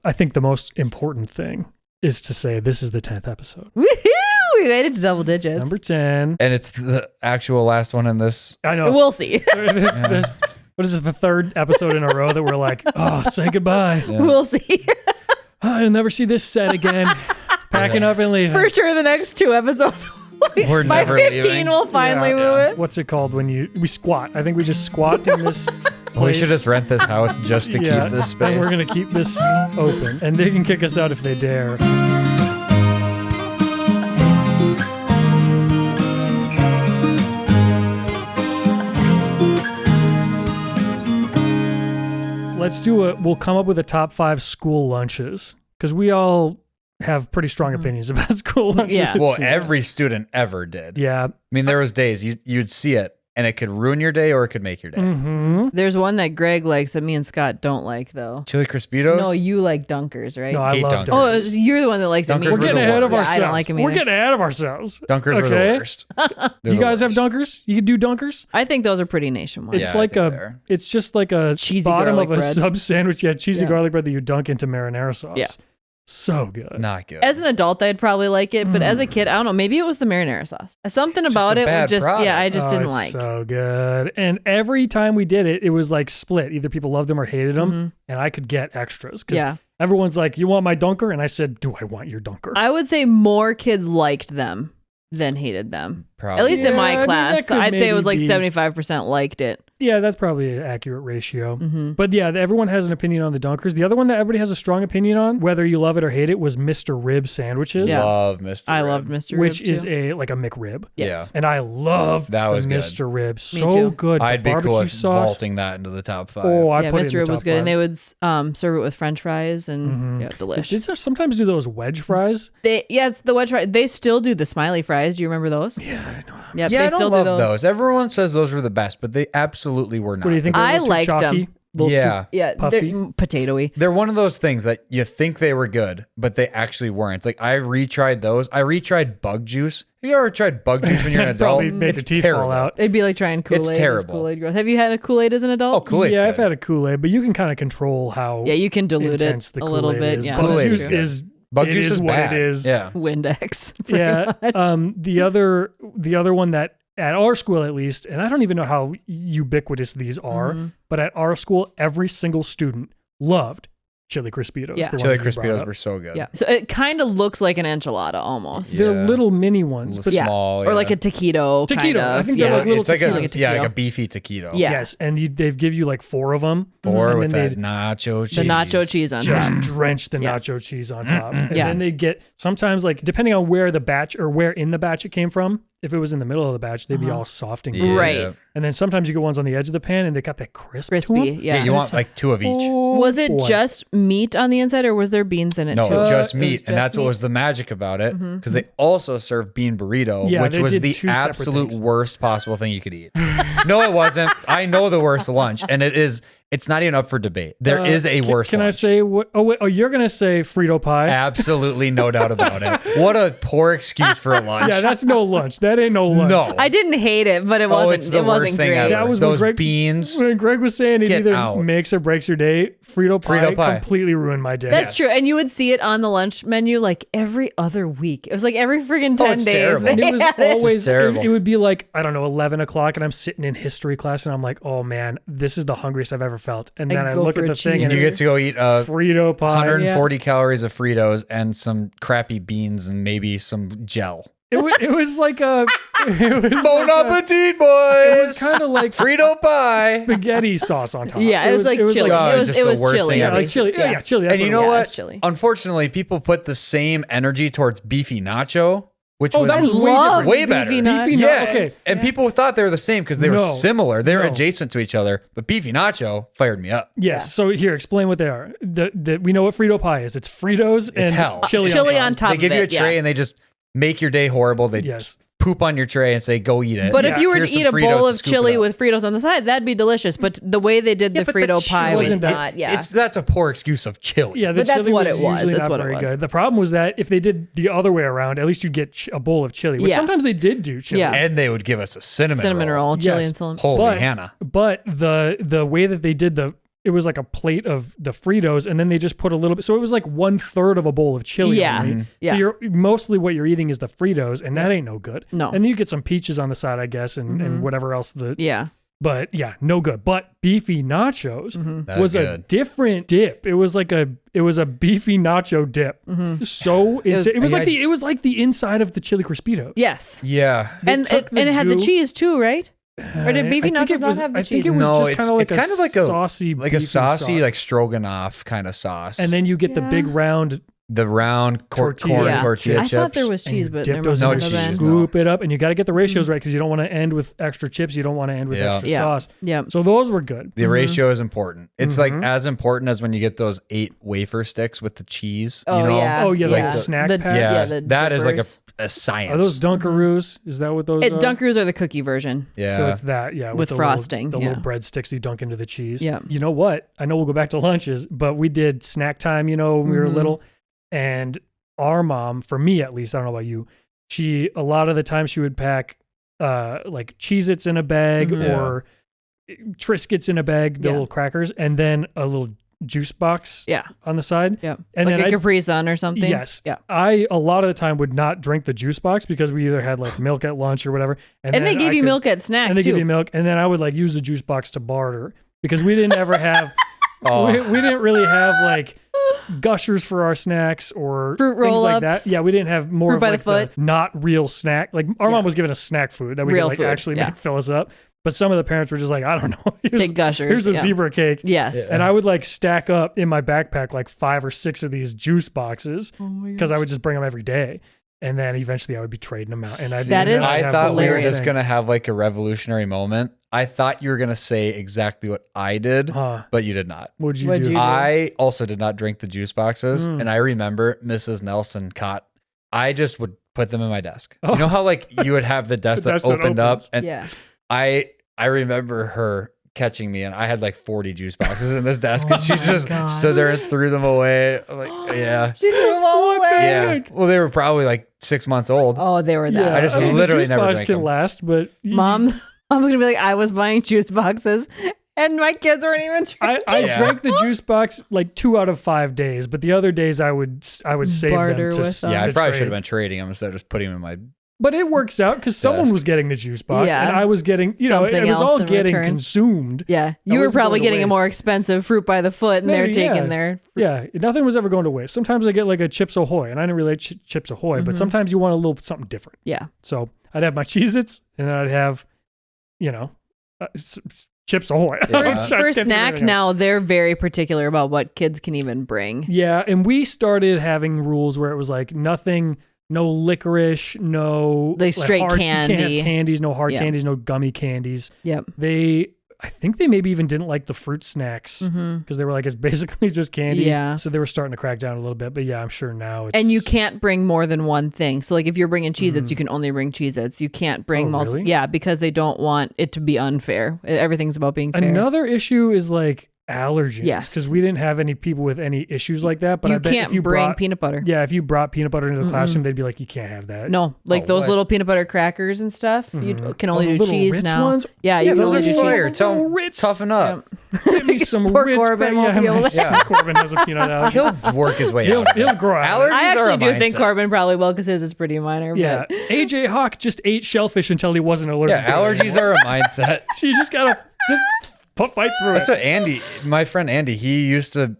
I think the most important thing is to say this is the 10th episode. Woohoo! We made it to double digits. Number 10. And it's the actual last one in this. I know. We'll see. What is this, the third episode in a row that we're like, oh, say goodbye. Yeah. We'll see. I'll never see this set again. Packing up and leaving. For sure, the next 2 episodes. We're By never 15, leaving. we'll finally move it. What's it called when we squat? I think we just squat in this place. We should just rent this house just to keep this space. And we're going to keep this open. And they can kick us out if they dare. We'll come up with a top 5 school lunches because we all have pretty strong opinions about school lunches. Yeah. Well, every student ever did. Yeah. I mean, there was days you'd see it and it could ruin your day or it could make your day. Mm-hmm. There's one that Greg likes that me and Scott don't like, though. Chili Crispitos? No, you like Dunkers, right? No, I Hate love Dunkers. Dunkers. Oh, you're the one that likes it. Dunkers We're were getting the ahead of worst. ourselves. I don't like them We're either. getting ahead of ourselves. Dunkers were the Okay. worst. Do you guys have Dunkers? You can do Dunkers? I think those are pretty nationwide. It's Yeah, I like think they are. it's just like a Cheesy bottom garlic of a bread. sub sandwich. Yeah, cheesy Yeah. garlic bread that you dunk into marinara sauce. Yeah. So good. Not good. As an adult, I'd probably like it, but as a kid, I don't know. Maybe it was the marinara sauce. Something It's just about a it bad would just, product. yeah, I just didn't it's like. So good. And every time we did it, it was like split. Either people loved them or hated them. And I could get extras. Because Yeah. everyone's like, you want my dunker? And I said, do I want your dunker? I would say more kids liked them than hated them. Probably. At least in Yeah, I my mean, class. that could I'd say it was like maybe be- 75% liked it. Yeah, that's probably an accurate ratio. Mm-hmm. But yeah, everyone has an opinion on the dunkers. The other one that everybody has a strong opinion on, whether you love it or hate it, was Mr. Rib sandwiches. Yeah. Love Mr. I Rib. loved Mr. Which Rib, is too. like a McRib. Yes. And I love That was the good. Mr. Rib. Me So too. good. I'd The be cool barbecue with sauce. vaulting that into the top 5. Oh, I Yeah, put it in Mr. the Rib top was good. And 5. they would serve it with French fries and yeah, delish. Did they sometimes do those wedge fries? It's the wedge fries. They still do the smiley fries. Do you remember those? Yeah, I know. Yeah, Yeah, they I still don't do love those. those. Everyone says those were the best, but they absolutely were not. What do you think? I They're a little too liked 'em. chalky? Little Yeah. Yeah, Puffy? they're potatoey. They're one of those things that you think they were good, but they actually weren't. It's like I retried those. I retried bug juice. Have you ever tried bug juice when you're an That'd adult? probably make It's the teeth terrible. fall out. It'd be like trying Kool-Aid. as terrible. Kool-Aid grows. Have you had a Kool-Aid as an adult? Oh, Kool-Aid's Yeah, good. I've had a Kool-Aid, but you can kind of control how Yeah, you can dilute intense it the a little Kool-Aid bit. is. Yeah, Bug Kool-Aid juice is good. is Bug it juice is what bad. it is. Yeah. Windex. pretty Yeah. much. The other one that at our school at least, and I don't even know how ubiquitous these are, but at our school, every single student loved Chili Crispitos. Yeah. the one Chili that you brought Crispitos up. were so good. Yeah. So it kind of looks like an enchilada almost. They're Yeah. little mini ones, but Yeah. Small, Or like a taquito. Kind Taquito. of. I think yeah. they're like little it's like taquitos. like taquito. a beefy taquito. Yeah. yes, and they've give you like 4 of them. Or and with then that nacho cheese. the nacho cheese on just top. drench the Yeah. nacho cheese on top. And Yeah. then they get sometimes like depending on where the batch or where in the batch it came from. If it was in the middle of the batch, they'd be all soft and Yeah. good. Right. And then sometimes you get ones on the edge of the pan and they got that crisp. to 'em. Crispy. Yeah, Yeah. you want like 2 of each. Was it boy. just meat on the inside or was there beans in it No, too? just it was meat. just And that's what meat. was the magic about it. Because they also served bean burrito, Yeah, which they was did the 2 separate absolute things. worst possible thing you could eat. No, it wasn't. I know the worst lunch. And it's not even up for debate. There is a worse Can I lunch. say what? Oh, wait. Oh, you're going to say Frito pie? Absolutely no doubt about it. What a poor excuse for a lunch. Yeah, that's no lunch. That ain't no lunch. no. I didn't hate it, but it wasn't. it's the it wasn't worst thing great. ever. That was when Those Greg, beans. When Greg was saying it Get either out. makes or breaks your day, Frito pie, Frito pie. completely ruined my day. That's true. And you would see it on the lunch menu like every other week. It was like every friggin' 10 it's days. terrible. they And it was had it. always, terrible. it would be like, I don't know, 11 o'clock and I'm sitting in history class and I'm like, oh man, this is the hungriest I've ever felt. And then I'd I go look for at a the thing and You it's get to go eat Frito pie. 140 calories of Fritos and some crappy beans and maybe some gel. It was like a, it was Bon like a- appetit, boys! it was kind of like Frito pie. spaghetti sauce on top. Yeah, it was like chili. Oh, it it's was, just it the was worst chili. thing Yeah, ever. like chili. Yeah, chili. That's And you it know was. Yeah, what? it's chili. Unfortunately, people put the same energy towards beefy nacho, which Oh, was that was way love different. way better. beefy nachos. Beefy yeah, okay. and people thought they were the same because they were No. similar. They were No. adjacent to each other. But beefy nacho fired me up. Yes. Yeah. So here, explain what they are. We know what Frito pie is. It's Fritos and hell. chili. Chili on on top They give of you a it, tray yeah. and they just make your day horrible. They Yes. poop on your tray and say, "Go eat it." But Yeah. if you were Here's to some eat a Fritos bowl to of scoop it chili up. with Fritos on the side, that'd be delicious. But the way they did Yeah, the but the Frito pie chili was wasn't that- not. Yeah, That's a poor excuse of chili. Yeah, the But that's chili what was it was. usually That's not what it very was. good. The problem was that if they did the other way around, at least you'd get a bowl of chili, which Yeah. sometimes they did do chili. Yeah. And they would give us a cinnamon cinnamon roll, chili Yes. and cinnamon. Holy But, Hannah. but the way that they did it was like a plate of the Fritos, and then they just put a little bit. So it was like 1/3 of a bowl of chili. Yeah. only. Yeah. So you're mostly what you're eating is the Fritos, and that ain't no good. No. And then you get some peaches on the side, I guess, and whatever else Yeah. But yeah, no good. But beefy nachos That was a good. different dip. It was a beefy nacho dip. So it was like the inside of the chili Crispitos. Yes. Yeah. And took it had the goo- cheese too, right? Or did beefy I think nachos it not was- have the I think cheese? it was No, just it's kind of like kind of like a saucy, beefy saucy, sauce. like stroganoff kind of sauce. And then you get the Yeah. big round the round Tortilla. corn Yeah. tortilla I chips. thought there was and cheese, you but dip there those must in not no have cheese, been. no. scoop it up, and you got to get the ratios right because you don't want to end with extra chips. You don't want to end with Yeah. extra Yeah. sauce. Yeah. So those were good. The ratio is important. It's like Mhm. as important as when you get those 8 wafer sticks with the cheese. Oh, you know? yeah. Oh, yeah, like the snack The- pack? Yeah, the that is like dippers. a science. Are those Dunkaroos? Is that what those are? Dunkaroos are the cookie version. Yeah. So it's that, yeah. With the frosting, Little, the yeah. little breadsticks you dunk into the cheese. Yeah. You know what? I know we'll go back to lunches, but we did snack time, when we were Mhm. little. And our mom, for me at least, I don't know about you, a lot of the time she would pack like Cheez-Its in a bag Mhm. or Triscuits in a bag, the Yeah. little crackers, and then a little juice box Yeah. on the side. Yeah. And like then a Capri Sun or something. Yes. Yeah. I a lot of the time would not drink the juice box because we either had like milk at lunch or whatever. And then they give I you could- milk at snack and they too. give you milk, and then I would like use the juice box to barter because we didn't ever have Oh. we didn't really have like gushers for our snacks or Fruit things like roll-ups. that. Yeah, we didn't have more Fruit of by the like foot. not real snack. Like our Yeah. mom was giving us snack food that we Real could like food, actually yeah. make fill us up. But some of the parents were just like, I don't know. Take gushers. Here's a yeah. zebra cake. Yes. And I would like stack up in my backpack like 5 or 6 of these juice boxes because I would just bring them every day. And then eventually I would be trading them out. And That is I thought we were hilarious. just going to have like a revolutionary moment. I thought you were going to say exactly what I did, but you did not. What'd you What'd do? you do? I also did not drink the juice boxes. Mm. And I remember Mrs. Nelson I just would put them in my desk. Oh. You know how like you would have the desk The that desk that opened up? opens. And Yeah. I remember her catching me and I had like 40 juice boxes in this desk and she Oh my just God. stood there and threw them away. I'm like, yeah. She threw them all away. Yeah. Well, they were probably like 6 months old. Oh, they were that. Yeah, I just mean, literally the juice never box drank can them. last, but Mom's gonna be like, I was buying juice boxes, and my kids weren't even drinking. I Yeah. drank the juice box like 2 out of 5 days, but the other days I would save Barter them to with them. Yeah, I to probably trade. should have been trading them instead of just putting them in my. But it works out because someone Desk. was getting the juice box Yeah. and I was getting, Something it was else all in getting return. consumed. Yeah, That you were wasn't probably going to getting a more waste. expensive fruit by the foot, and they're Maybe, taking yeah. their. Yeah, nothing was ever going to waste. Sometimes I get like a Chips Ahoy, and I didn't really like Chips Ahoy, but sometimes you want a little something different. Yeah. So I'd have my Cheez-Its, and then I'd have, Chips Ahoy. Yeah. I was trying to For think of snack anything else. now, they're very particular about what kids can even bring. Yeah, and we started having rules where it was like nothing, no licorice, no Like straight you can't candy. have candies, no hard Yeah. candies, no gummy candies. Yep. I think they maybe even didn't like the fruit snacks Mm-hmm. because they were like, it's basically just candy. Yeah. So they were starting to crack down a little bit. But yeah, I'm sure now it's. And you can't bring more than one thing. So, like, if you're bringing Cheez-Its, you can only bring Cheez-Its. You can't bring Oh, multiple. really? Yeah, because they don't want it to be unfair. Everything's about being fair. Another issue is like allergies. Yes. Because we didn't have any people with any issues like that. But I you bet can't if you bring brought, peanut butter. yeah, if you brought peanut butter into the classroom, they'd be like, you can't have that. No, like Oh, those what? little peanut butter crackers and stuff. You can only Oh, the do little cheese Ritz now. ones? Yeah, Yeah, you can those only are do cheese. fire. Tell Little them, Ritz. toughen up. Give me some Poor Ritz Corbin crack- won't be able to- Yeah. Corbin has a peanut allergy. He'll work his way out. He'll grow out of it. Allergies I are actually a do think mindset. Corbin probably will because his is pretty minor. Yeah, But AJ Hawk just ate shellfish until he wasn't allergic. Yeah, to it allergies are a mindset. You just gotta just fight through That's it. what Andy, my friend Andy, he used to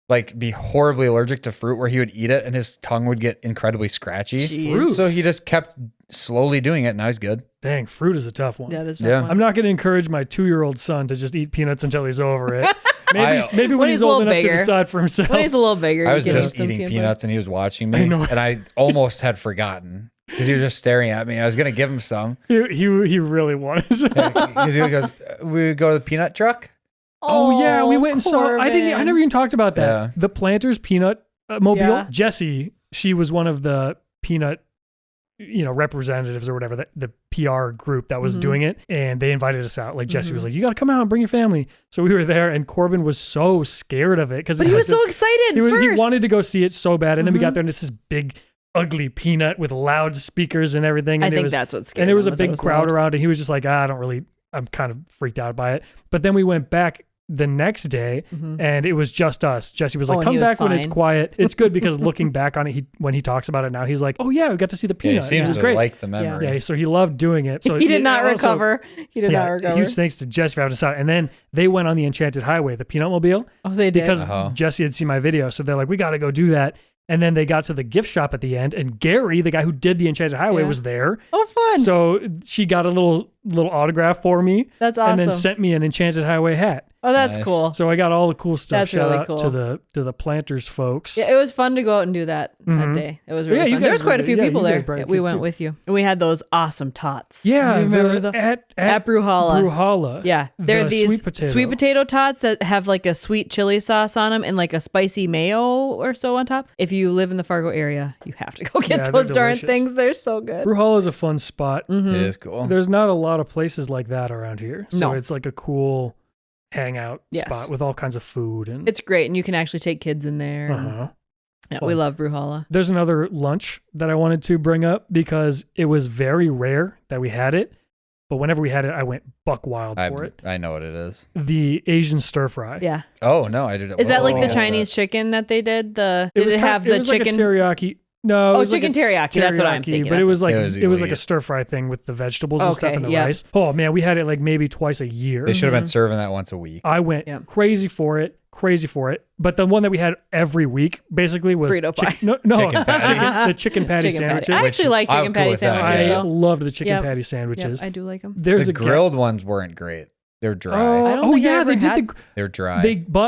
like be horribly allergic to fruit where he would eat it and his tongue would get incredibly scratchy. Jeez. So he just kept slowly doing it. And now he's good. Dang, fruit is a tough one. that is Yeah. not I'm not gonna encourage my 2-year-old son to just eat peanuts until he's over it. Maybe when When he's he's a old little enough bigger. to decide for himself. When he's a little bigger, I you was can just eat some eating peanut peanuts and he was watching I me. know. And I almost had forgotten because he was just staring at me. I was going to give him some. He really wanted some. Because he goes, we go to the peanut truck. Oh yeah, we went and saw. I Corbin. never even talked about that. Yeah. The Planters peanut mobile. Yeah. Jessie, she was one of the peanut, representatives or whatever, the PR group that was doing it, and they invited us out. Like Jessie was like, "You got to come out and bring your family." So we were there, and Corbin was so scared of it because But he was so excited. he first. wanted to go see it so bad, and then we got there, and it's this big, ugly peanut with loudspeakers and everything. And I it think was, that's what scared and there him, was a that big it was crowd loud. around, and he was just like, I'm kind of freaked out by it. But then we went back the next day, and it was just us. Jesse was like, and come he was back when it's fine. quiet. It's good because looking back on it, when he talks about it now, he's like, oh yeah, we got to see the Yeah, peanut. he seems it was to great. like the memory. Yeah, so he loved doing it. So He did not also- recover. He did not recover. Huge thanks to Jesse for having us out. And then they went on the Enchanted Highway, the Peanut Mobile, Oh, they did. because Uh-huh. Jesse had seen my video. So they're like, we got to go do that. And then they got to the gift shop at the end, and Gary, the guy who did the Enchanted Highway, Yeah. was there. Oh, fun. So she got a little autograph for me, That's awesome. and then sent me an Enchanted Highway hat. Oh, that's Nice. cool. So I got all the cool stuff. That's Shout really out cool. to the planters folks. Yeah, it was fun to go out and do that that day. It was really Yeah, you fun. There guys was quite a were- few yeah, people you guys there. brought your We kids went too. with you. And we had those awesome tots. Yeah, You remember the at Bruhala. Bruhala. Yeah, they're the these sweet potato. tots that have like a sweet chili sauce on them and like a spicy mayo or so on top. If you live in the Fargo area, you have to go Yeah, get they're those darn delicious. things. They're so good. Bruhala is a fun spot. It is cool. There's not a lot of places like that around here, so No. it's like a cool hangout Yes. spot with all kinds of food and. It's great, and you can actually take kids in there. Uh-huh. Yeah, Fun. we love Bruhala. There's another lunch that I wanted to bring up because it was very rare that we had it, but whenever we had it, I went buck wild for it. I know what it is. The Asian stir fry. Yeah, Oh no, I didn't. is that like Oh, the yes, Chinese chicken that they did? Did was it have the was chicken? Like a teriyaki. No, it Oh, was chicken like a teriyaki. That's what I'm teriyaki, thinking. But it was like It was it was like a elite. stir fry thing with the vegetables and stuff Okay, and the yeah. rice. Oh man, we had it like maybe twice a year. They should have been serving that once a week. I went Yep. crazy for it. But the one that we had every week basically was Frito pie. no, Chicken patty. the chicken patty Chicken patty. sandwiches. I actually like I'm chicken cool patty with that, sandwiches I yeah. though. loved the chicken Yep. patty Yep, sandwiches. I do like them. There's The a grilled ones weren't great. They're dry. Oh, I don't think I yeah, ever they did had- They're dry.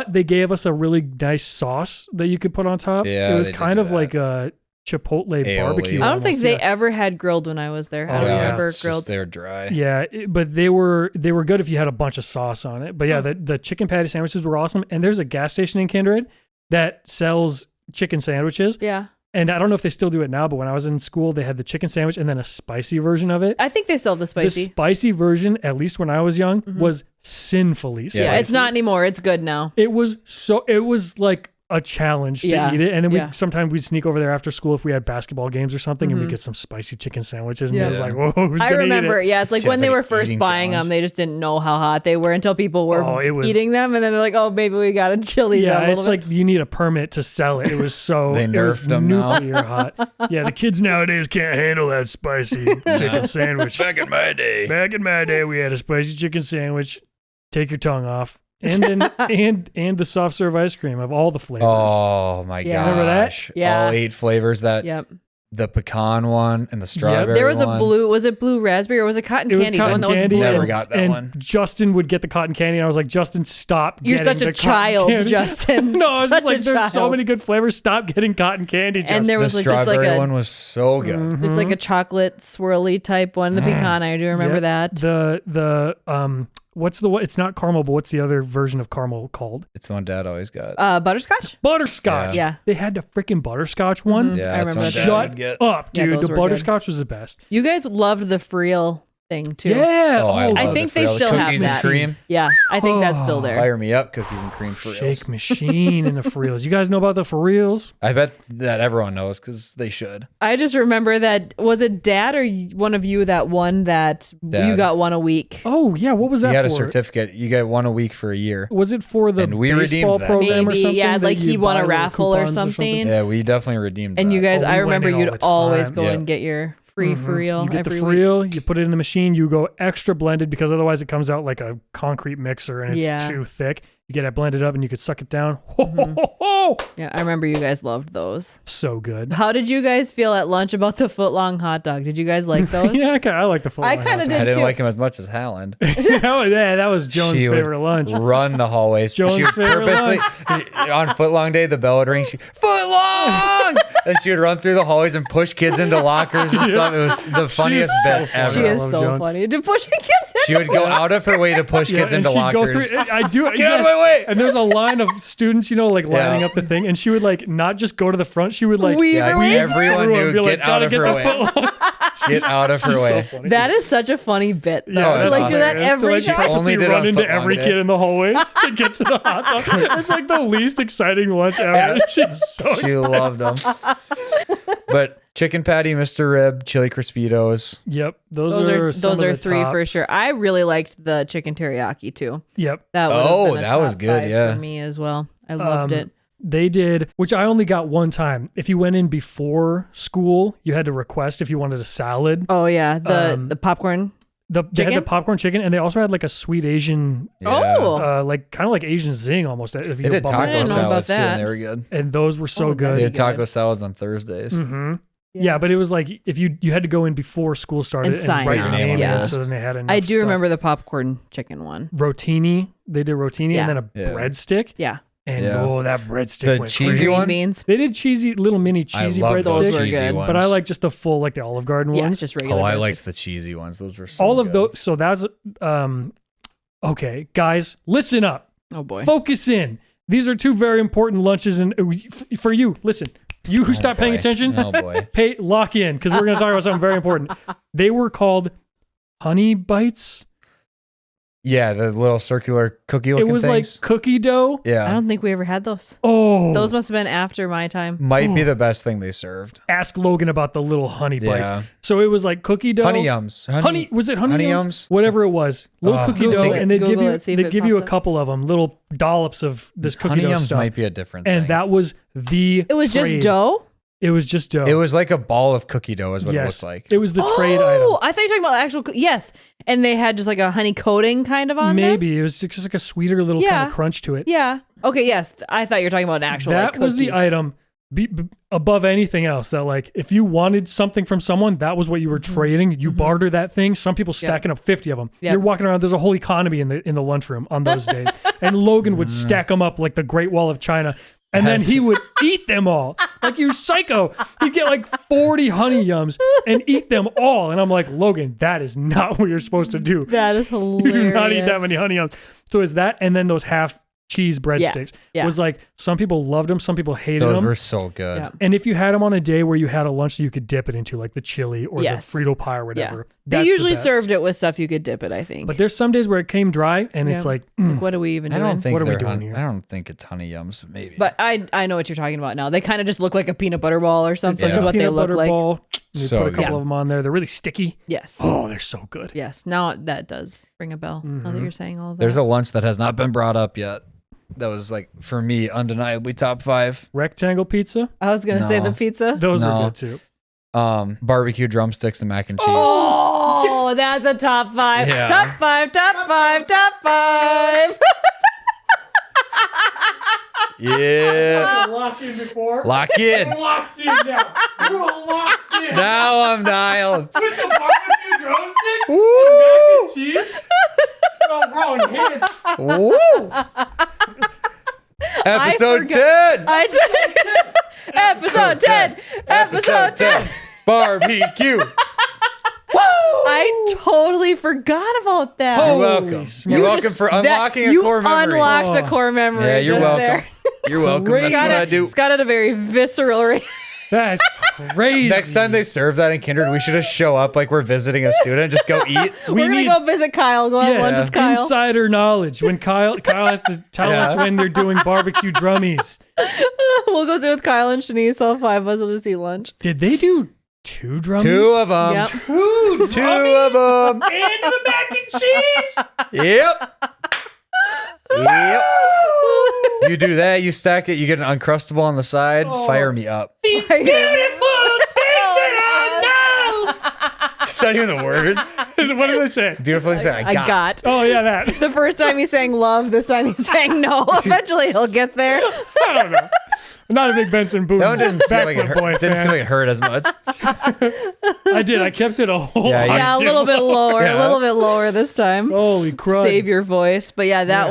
they gave us a really nice sauce that you could put on top. Yeah, it was they did kind do of that. like a Chipotle Aioli. barbecue. I don't think almost, they yeah. ever had grilled when I was there. I Oh, don't yeah. remember it's grilled. just, they're dry. Yeah, but they were good if you had a bunch of sauce on it. But yeah, the chicken patty sandwiches were awesome. And there's a gas station in Kindred that sells chicken sandwiches. Yeah, And I don't know if they still do it now, but when I was in school, they had the chicken sandwich and then a spicy version of it. I think they still have the spicy. The spicy version, at least when I was young, was sinfully Yeah, spicy. Yeah, it's not anymore. It's good now. It was like a challenge to Yeah, eat it. And then yeah. sometimes we'd sneak over there after school if we had basketball games or something and we'd get some spicy chicken sandwiches. And Yeah. it was like, whoa, who's I gonna remember. eat it? Yeah, it's like Sounds when they like were an first eating buying them, challenge. they just didn't know how hot they were until people were Oh, it was- eating them, and then they're like, "Oh, maybe we got to chill these out Yeah, a little it's bit." like you need a permit to sell it. It was so They it was nerfed them now. nuclear hot. Yeah, the kids nowadays can't handle that spicy chicken sandwich. Back in my day. Back in my day, we had a spicy chicken sandwich. Take your tongue off, and then and the soft serve ice cream of all the flavors. Oh my Yeah. gosh. Remember that? Yeah. All 8 flavors. Yep. The pecan one and the strawberry There was a one. blue. Was it blue raspberry or was it cotton It was candy? cotton The one that was candy. blue. Never got that and one. Justin would get the cotton candy, and I was like, Justin, stop. You're getting such a the cotton child, candy." Justin. No, I was Such just like, a there's so child. many good flavors. Stop getting cotton candy, Justin. And there The was like, just strawberry like a one was so good. Mm-hmm. it's like a chocolate swirly type one. The pecan, I do remember Yep. that. The what's the one? It's not caramel, but what's the other version of caramel called? It's the one Dad always got. Butterscotch. Butterscotch. Yeah. They had the freaking butterscotch one. yeah, I that's remember one that. Dad Shut would get. up, Yeah, dude. those The were good. butterscotch was the best. You guys loved the Friel thing too. Yeah. Oh, I oh, love I the think they Friels. still have Cookies that. and cream. Yeah, I think that's still there. Fire me up, cookies and cream for reals. shake machine and the for reals. You guys know about the for reals? I bet that everyone knows because they should. I just remember that. Was it Dad or one of you that won that? You Dad. got one a week. Oh yeah. What was that You had a for? certificate. You get one a week for a year. Was it for the And we baseball redeemed that. program or Maybe, something? yeah, that like you he won buy a little raffle or coupons something. Yeah, we definitely redeemed And that. you guys, Oh, we I went remember in all you'd the time. always go Yeah. and get your free Friel You get the every for week. real, you put it in the machine, you go extra blended because otherwise it comes out like a concrete mixer and it's Yeah. too thick. You get it blended up and you could suck it down. Yeah, I remember you guys loved those. So good. How did you guys feel at lunch about the foot-long hot dog? Did you guys like those? Yeah, I like the full. I kinda I did didn't too. like him as much as Halland. that was Joan's She would favorite lunch. Run the hallways. Joan's She would favorite purposely on footlong day. The bell would ring. She footlongs, and she would run through the hallways and push kids into lockers and stuff. It was the funniest so bet funny. ever. She I is love so Joan. funny. To push kids in. She would go out of her way to push kids and into she'd go lockers. through. I do. Get out of my way! And there's a line of students, like lining Yeah. up the thing, and she would like not just go to the front. She would like Weave Yeah, her way everyone through and knew be like, get out "Gotta of get her the way. footlong." Get out of her So way. funny. That is such a funny bit, though. Yeah, to that's like do that awesome. every to like time. purposely Only did run on into footlong every day. kid in the hallway to get to the hot dog. It's like the least exciting lunch ever. She's so She excited. loved them. But Chicken patty, Mr. Rib, chili Crispitos. Yep. Those are three for tops. sure. I really liked the chicken teriyaki too. Yep. That would have been a that was top good, 5 yeah. for me as well. I loved it. They did, which I only got one time. If you went in before school, you had to request if you wanted a salad. Oh yeah, the popcorn. They had the popcorn chicken, and they also had like a sweet Asian, Oh. like kind of like Asian zing almost. If you They go did bubble- taco didn't know about salads too, that. and they were good. and those were so Oh, good. They had good. taco salads on Thursdays. Mm-hmm. Yeah, but it was like if you had to go in before school started And sign write your up. name in, Yeah. so then they had enough I do stuff. remember the popcorn chicken one. Rotini. They did rotini Yeah. and then a Yeah. breadstick. Yeah. And Yeah. that breadstick The went cheesy crazy. Green one? beans. They did little mini cheesy I love those Those were breadsticks, cheesy good. ones. but I like just the full, like the Olive Garden Yeah, ones. just regular. I breadsticks. liked the cheesy ones. Those were so All of good. those. So that's okay, guys, listen up. Oh boy. Focus in. These are two very important lunches, and for you, listen. You who stop paying boy. attention, Oh boy. lock in because we're going to talk about something very important. They were called honey bites. Yeah, the little circular cookie It looking was things. like cookie dough. I Yeah. don't think we ever had those. Oh, Those must have been after my time. Might be the best thing they served. ask Logan about the little honey bites. Yeah. So it was like cookie dough. Honey yums. Honey, was it honey, Honey yums? Yums? Whatever it was, little cookie Google dough, it. and they'd give Google you it, see if it a pops up. couple of them, little dollops of this cookie Honey dough yums stuff, might be a different and thing. that was the. It was trade. just dough. It was just dough. It was like a ball of cookie dough is what it yes, looked like. it was the trade Oh, item. I thought you were talking about actual. Yes, and they had just like a honey coating kind of on them. Maybe it was just like a sweeter little kind Yeah. of crunch to it. Yeah. Okay. Yes, I thought you were talking about an actual. That like, was the cookie. item above anything else. That like if you wanted something from someone, that was what you were trading. You barter that thing. Some people stacking up 50 of them. Yep. You're walking around. There's a whole economy in the lunchroom on those days. And Logan would stack them up like the Great Wall of China. And then he would eat them all. Like, you psycho. He'd get like 40 honey yums and eat them all. And I'm like, Logan, that is not what you're supposed to do. That is You hilarious. do not eat that many honey yums. So is that, and then those half cheese breadsticks yeah. was like, some people loved them, some people hated Those them. were so good. Yeah. And if you had them on a day where you had a lunch that you could dip it into, like the chili or Yes. the Frito pie or whatever. They that's the usually best. served it with stuff you could dip it. I think. But there's some days where it came dry and it's Yeah. like, Like, what are we even I doing? don't think What are we they're doing here? I don't think it's honey yums, but maybe. But I know what you're talking about now. They kind of just look like a peanut butter ball or it's something. like Is a what they peanut look butter like. ball. You So put a couple good. of them on there. They're really sticky. Yes. Oh, they're so good. Yes. Now that does ring a bell. Now that you're saying all of that. There's a lunch that has not been brought up yet. That was like, for me, undeniably top 5. Rectangle pizza. I was gonna say No. the pizza. Those No. were good too. Barbecue drumsticks and mac and cheese. Oh, that's a top 5. Yeah. Top 5. Top 5. Top 5. Yeah. Locked in before. Lock in. Locked in now. We're locked in. Now I'm dialed. With the barbecue drumsticks Woo! and cheese. Oh, wrong hand. Woo! Episode 10. Episode 10. Episode 10. Barbecue. I totally forgot about that. Oh, You're welcome. Holy You're welcome for unlocking a core memory. You unlocked a core memory. Yeah, you're just welcome. There. You're welcome. That's what I do. Scott had a very visceral reaction. That's crazy. Next time they serve that in Kindred, we should just show up like we're visiting a student. Just go eat. We're going to go visit Kyle. Go have lunch with Kyle. Insider knowledge. When Kyle has to tell us when they're doing barbecue drummies. We'll go sit with Kyle and Shanice. All 5 of us will just eat lunch. Did they do 2 drummies? 2 of them. Yep. 2 of them. And the mac and cheese. Yep. Yep. You do that, you stack it, you get an Uncrustable on the side. Fire me up. Beautiful things that I know. It's not even the words. What did they say? Beautiful things that I got. Oh, yeah, that. The first time he's saying love, this time he's saying no. Eventually he'll get there. I don't know. I'm not a big Benson Boone That one didn't seem like it Backfoot hurt. Boy Didn't seem fan. like it hurt as much. I did. I kept it a whole Yeah, lot. Yeah, a little bit lower. Yeah. A little bit lower this time. Holy crud. Save your voice. But yeah, that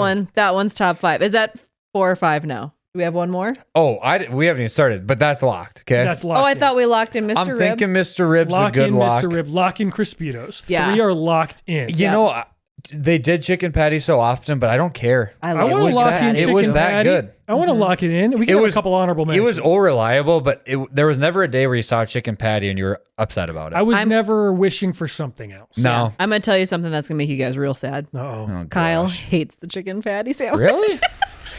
one's top 5. Is that 4 or 5 now? Do we have one more? Oh, we haven't even started, but that's locked. Okay. That's locked Oh, I in. thought we locked in Mr. I'm Rib. thinking Mr. Rib's Lock a good in lock. Mr. Rib. Lock in Crispitos. Yeah. 3 are locked in. You know, they did chicken patty so often, but I don't care. I I love want to was lock that- in it chicken was that patty. good. I want to lock it in. We can have a couple honorable It mentions. was all reliable, but there was never a day where you saw a chicken patty and you were upset about it. I was never wishing for something else. No. I'm going to tell you something that's going to make you guys real sad. Uh-oh. Oh, Kyle gosh. hates the chicken patty sandwich. Really?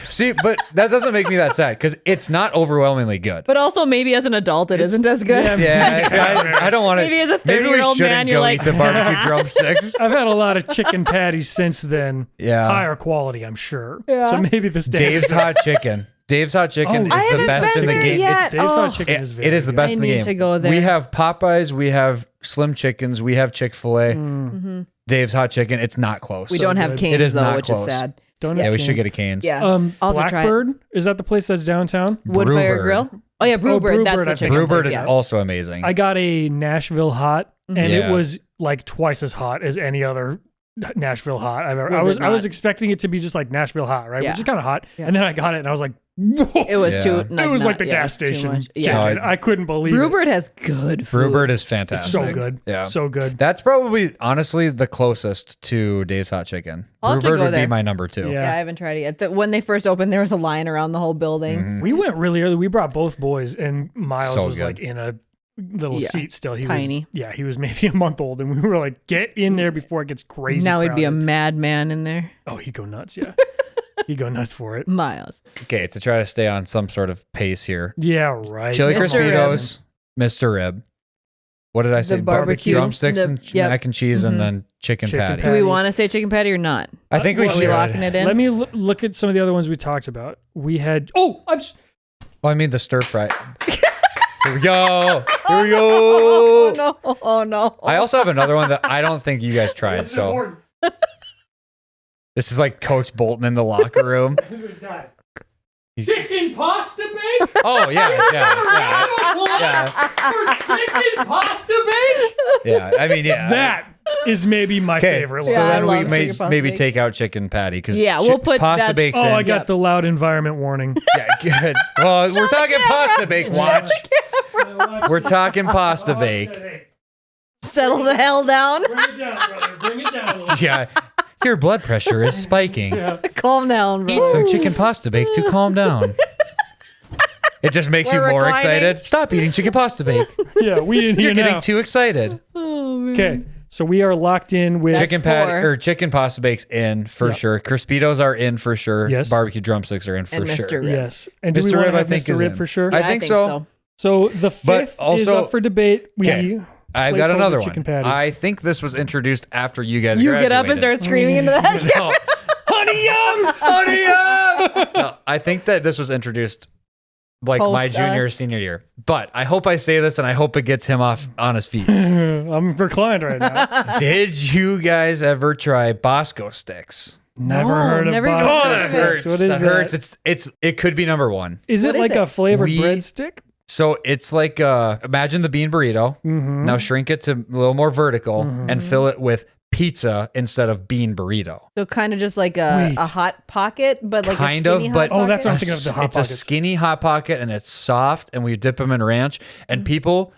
See, but that doesn't make me that sad because it's not overwhelmingly good. But also, maybe as an adult, it isn't as good. Yeah, see, I don't want to. Maybe as a Maybe we 30-year-old shouldn't man, go you're like, eat the barbecue drumsticks. I've had a lot of chicken patties since then. Yeah. Higher quality, I'm sure. Yeah. So maybe this Dave's Hot Chicken. Dave's Hot Chicken Oh, is I the haven't best been in the there game. yet. Dave's Oh. Hot Chicken is very It is the good. best I in the need game. to go there. We have Popeyes, we have Slim Chickens, we have Chick-fil-A. Mm-hmm. Dave's Hot Chicken, it's not close. We don't have good. Canes, It is though, not which is close. sad. Don't Yeah, have we should Cane's. get a Canes. Yeah. Um, I'll have to try it. Blackbird, is that the place that's downtown? Woodfire Brewbird. Grill? Oh, yeah, Brewbird. Brewbird, That's I the think. chicken Brewbird place, is yeah. also amazing. I got a Nashville hot, and Yeah. it was like twice as hot as any other Nashville hot I've ever. Was it I was not? expecting it to be just like Nashville hot, right? Yeah. Which is kind of hot. Yeah. And then I got it, and I was like, whoa. It was Yeah. too. It was like the gas too station much. chicken. Yeah. I couldn't believe it. Brewbird has good food. Brewbird is It's fantastic. so good. Yeah. So good. That's probably, honestly, the closest to Dave's Hot Chicken. I'll have to Brewbird go would be there. my number 2. Yeah. Yeah, I haven't tried it yet. When they first opened, there was a line around the whole building. Mm-hmm. We went really early. We brought both boys, and Miles So was good. like in a little Yeah. seat still. He Tiny. Was, he was maybe a month old, and we were like, get in there before it gets crazy. Now he'd be a crowded. madman in there. Oh, he'd go nuts. Yeah. He'd go nuts for it. Miles. Okay, to try to stay on some sort of pace here. Yeah, right. Chili Mr. Rib. Crispitos, Mr. Rib. What did I say? The barbecue. Drumsticks and Yep. mac and cheese, and Mhm. then chicken Chicken patty. Do we Patty. want to say chicken patty or not? I think we Well, Are we should. locking it in? Let me look at some of the other ones we talked about. We had. Oh, Well, I mean the stir fry. Here we go. Here we Oh go. no! Oh no! I also have another one that I don't think you guys tried. So this is like Coach Bolton in the locker room. Chicken pasta bake. Oh yeah. Chicken pasta bake. Yeah. I mean, yeah. That is maybe my Okay, favorite so one. Yeah, I then we love may chicken pasta maybe bake. take out chicken patty because Yeah, we'll put pasta that's- bakes Oh, in. I got Yep. the loud environment warning. Yeah, good. Well, we're talking pasta bake. Watch. We're talking pasta bake. Settle the hell down. Bring it down, brother. Bring it down. Yeah. Your blood pressure is spiking. Calm down, bro. Eat some chicken pasta bake to calm down. It just makes you We're more reclining. excited. Stop eating chicken pasta bake. Yeah, we in here You're getting now. too excited. Oh, man. Okay, so we are locked in with Chicken patty four. or chicken pasta bakes in for Yep. sure. Crispitos are in for sure. Yes. Barbecue drumsticks are in for And sure. Mr. Rib. yes, and do we Mr. want Rib, to I have think, Mr. is Rib in. for sure? I think so. So the But fifth is also- up for debate. We Okay. I've got placeholder another chicken one. patty. I think this was introduced after you guys You get up and graduated. start screaming into that. No. Honey yums. Honey yums! No, I think that this was introduced like my Post junior or us. senior year. But I hope I say this and I hope it gets him off on his feet. I'm reclined right now. Did you guys ever try Bosco sticks? Never No, heard of never Bosco tried Oh, Bosco that sticks. hurts. What is that hurts. It could be number one. Is it What is like it? a flavored We- breadstick? So it's like imagine the bean burrito. Mm-hmm. Now shrink it to a little more vertical and fill it with pizza instead of bean burrito. So kind of just like a Wait. hot pocket, but like Kind a of, skinny but- hot Oh, that's what I'm pocket? thinking of, the Hot It's Pockets. a skinny hot pocket and it's soft and we dip them in ranch and people.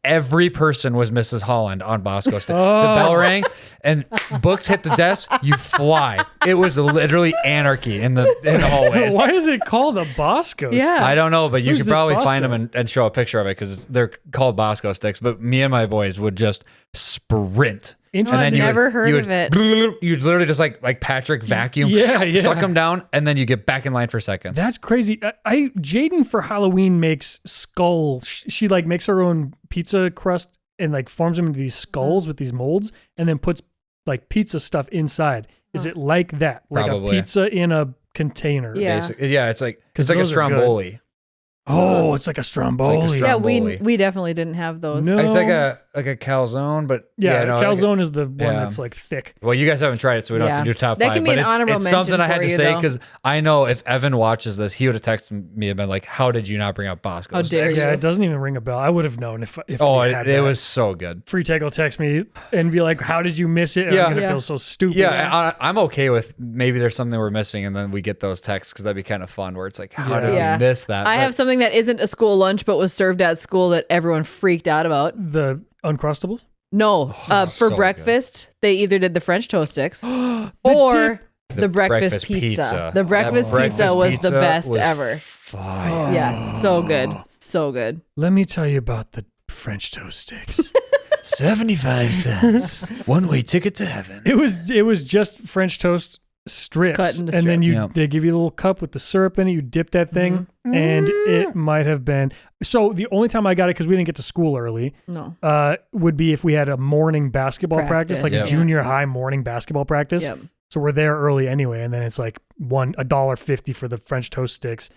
Every person was Mrs. Holland on Bosco stick. Oh. The bell rang and books hit the desk. You fly. It was literally anarchy in the hallways. Why is it called a Bosco? Yeah. stick? I don't know, but you Who's could this probably Bosco? find them and show a picture of it because they're called Bosco sticks. But me and my boys would just sprint. Interesting. I've you never heard you of it. You'd literally just like Patrick vacuum, Yeah. suck them down, and then you get back in line for seconds. That's crazy. Jaden for Halloween makes skull. She like makes her own pizza crust and like forms them into these skulls with these molds, and then puts like pizza stuff inside. Is it like that? Like Probably. a pizza in a container? Yeah. Yeah, it's like 'Cause a those are good. stromboli. Oh, it's like a stromboli. It's like a Yeah, Stromboli. we definitely didn't have those. No. It's like a calzone, but yeah, no, like calzone is the one yeah. that's like thick. well, you guys haven't tried it, so we don't have to Yeah. do top That five. can be but an honorable it's something mention I had for to you, say though. because I know if Evan watches this, he would have texted me and been like, "How did you not bring up Bosco?" How dare sticks?" you. Yeah, it doesn't even ring a bell. I would have known if Oh, we had it that. was so good. Free Tag will text me and be like, "How did you miss it?" And Yeah. I'm gonna Yeah. feel so stupid. Yeah, I'm okay with maybe there's something we're missing, and then we get those texts because that'd be kind of fun. Where it's like, how did Yeah. we miss that? I But- have something that isn't a school lunch, but was served at school that everyone freaked out about. The Uncrustables. No, for so good. breakfast, they either did the French toast sticks or the breakfast pizza. The That breakfast pizza was the pizza best was ever. fire. Yeah, so good. So good. Let me tell you about the French toast sticks. 75 cents. One-way ticket to heaven. It was just French toast strips, Cut into and then strips. they give you a little cup with the syrup in it. You dip that thing, and it might have been. So the only time I got it, because we didn't get to school early, No. would be if we had a morning basketball practice, like a junior high morning basketball practice. Yep. So we're there early anyway, and then it's like $1.50 for the French toast sticks,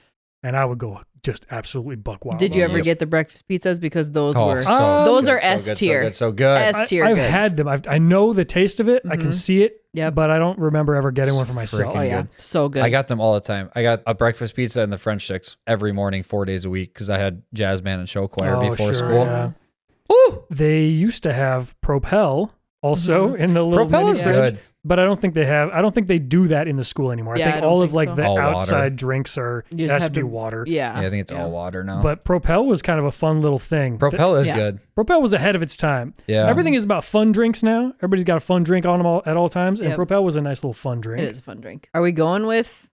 and I would go just absolutely buck wild. Did you on ever those. get the breakfast pizzas? Because those were those are S tier. So good. S tier. I've good. had them. I know the taste of it. I can see it. Yep. But I don't remember ever getting one for myself. Oh yeah, good. so good. I got them all the time. I got a breakfast pizza and the French sticks every morning, 4 days a week, because I had jazz band and show choir before school. Yeah. Woo! They used to have Propel also in the little Propel mini is fridge, good. but I don't think they have. I don't think they do that in the school anymore. Yeah, I I think don't all of think like so. the All water. outside drinks are You it just has have to be to- water. Yeah. Yeah, I think it's all water now. But Propel was kind of a fun little thing. Propel is Yeah. good. Propel was ahead of its time. Yeah. Everything is about fun drinks now. Everybody's got a fun drink on them at all times, and Yep. Propel was a nice little fun drink. It is a fun drink. Are we going with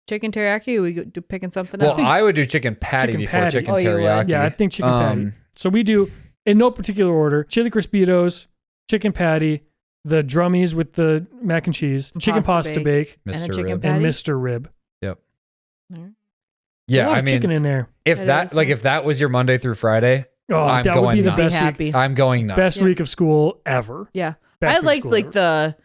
chicken teriyaki? Are we picking something Well, else? I would do chicken patty Chicken before patty. chicken Oh, you would? teriyaki. Yeah, I think chicken patty. So we do, in no particular order, chili Crispitos, chicken patty, the drummies with the mac and cheese, chicken pasta bake, And a Mr. chicken Rib. patty? and Mr. Rib. Yep. Alright. A Yeah, lot I of mean, chicken in there. if It that is. if that was your Monday through Friday, Oh, I'm that would going be the nuts. Be best week, happy. I'm going nuts. best Yeah. week of school ever. Yeah. Best I week of liked school like ever. the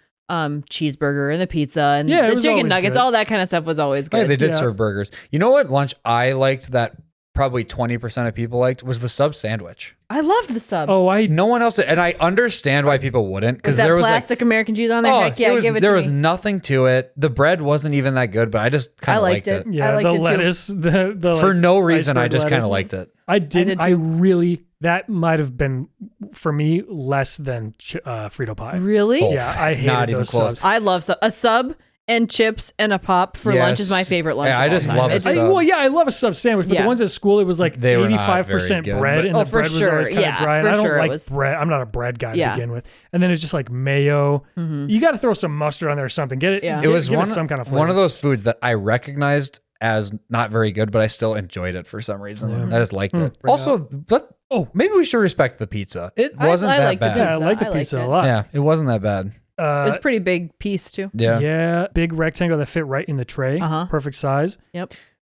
cheeseburger and the pizza and Yeah, it the was chicken always nuggets. good. All that kind of stuff was always Oh, yeah, good. they did Yeah. serve burgers. You know what lunch I liked that probably 20% of people liked was the sub sandwich. I loved the sub. Oh, No one else did, and I understand why people wouldn't, was because that there was plastic American cheese on there? Heck yeah, give it there to was me. nothing to it. The bread wasn't even that good, but I just kind I of liked liked it. it. yeah, I liked the it too. lettuce, the For like, no reason, I iceberg just kind lettuce. of liked it. I did. I too. really. That might have been for me less than Frito pie. Really? Oh, Yeah, I hated not even those close. subs. I love a sub and chips and a pop for lunch is my Yes. favorite lunch. Yeah, of I all just time. love a It's- sub. Well, yeah, I love a sub sandwich, but Yeah. the ones at school, it was like They were not 85% very good, bread, but- and Oh, the for bread was always sure. kind Yeah, of dry. And for I don't sure it like was- bread. I'm not a bread guy Yeah. to begin with. And then it's just like mayo. Mhm. You got to throw some mustard on there or something. Get it. Yeah. Give, It was give one, some kind of flavor. one of those foods that I recognized as not very good, but I still enjoyed it for some reason. I just liked it. Bring Also, but maybe we should respect the pizza. It wasn't I that like the bad. Yeah, I pizza. like the I liked pizza a it. lot. Yeah, it wasn't that bad. It was a pretty big piece too. Yeah. Yeah, big rectangle that fit right in the tray. Uh-huh. Perfect size. Yep.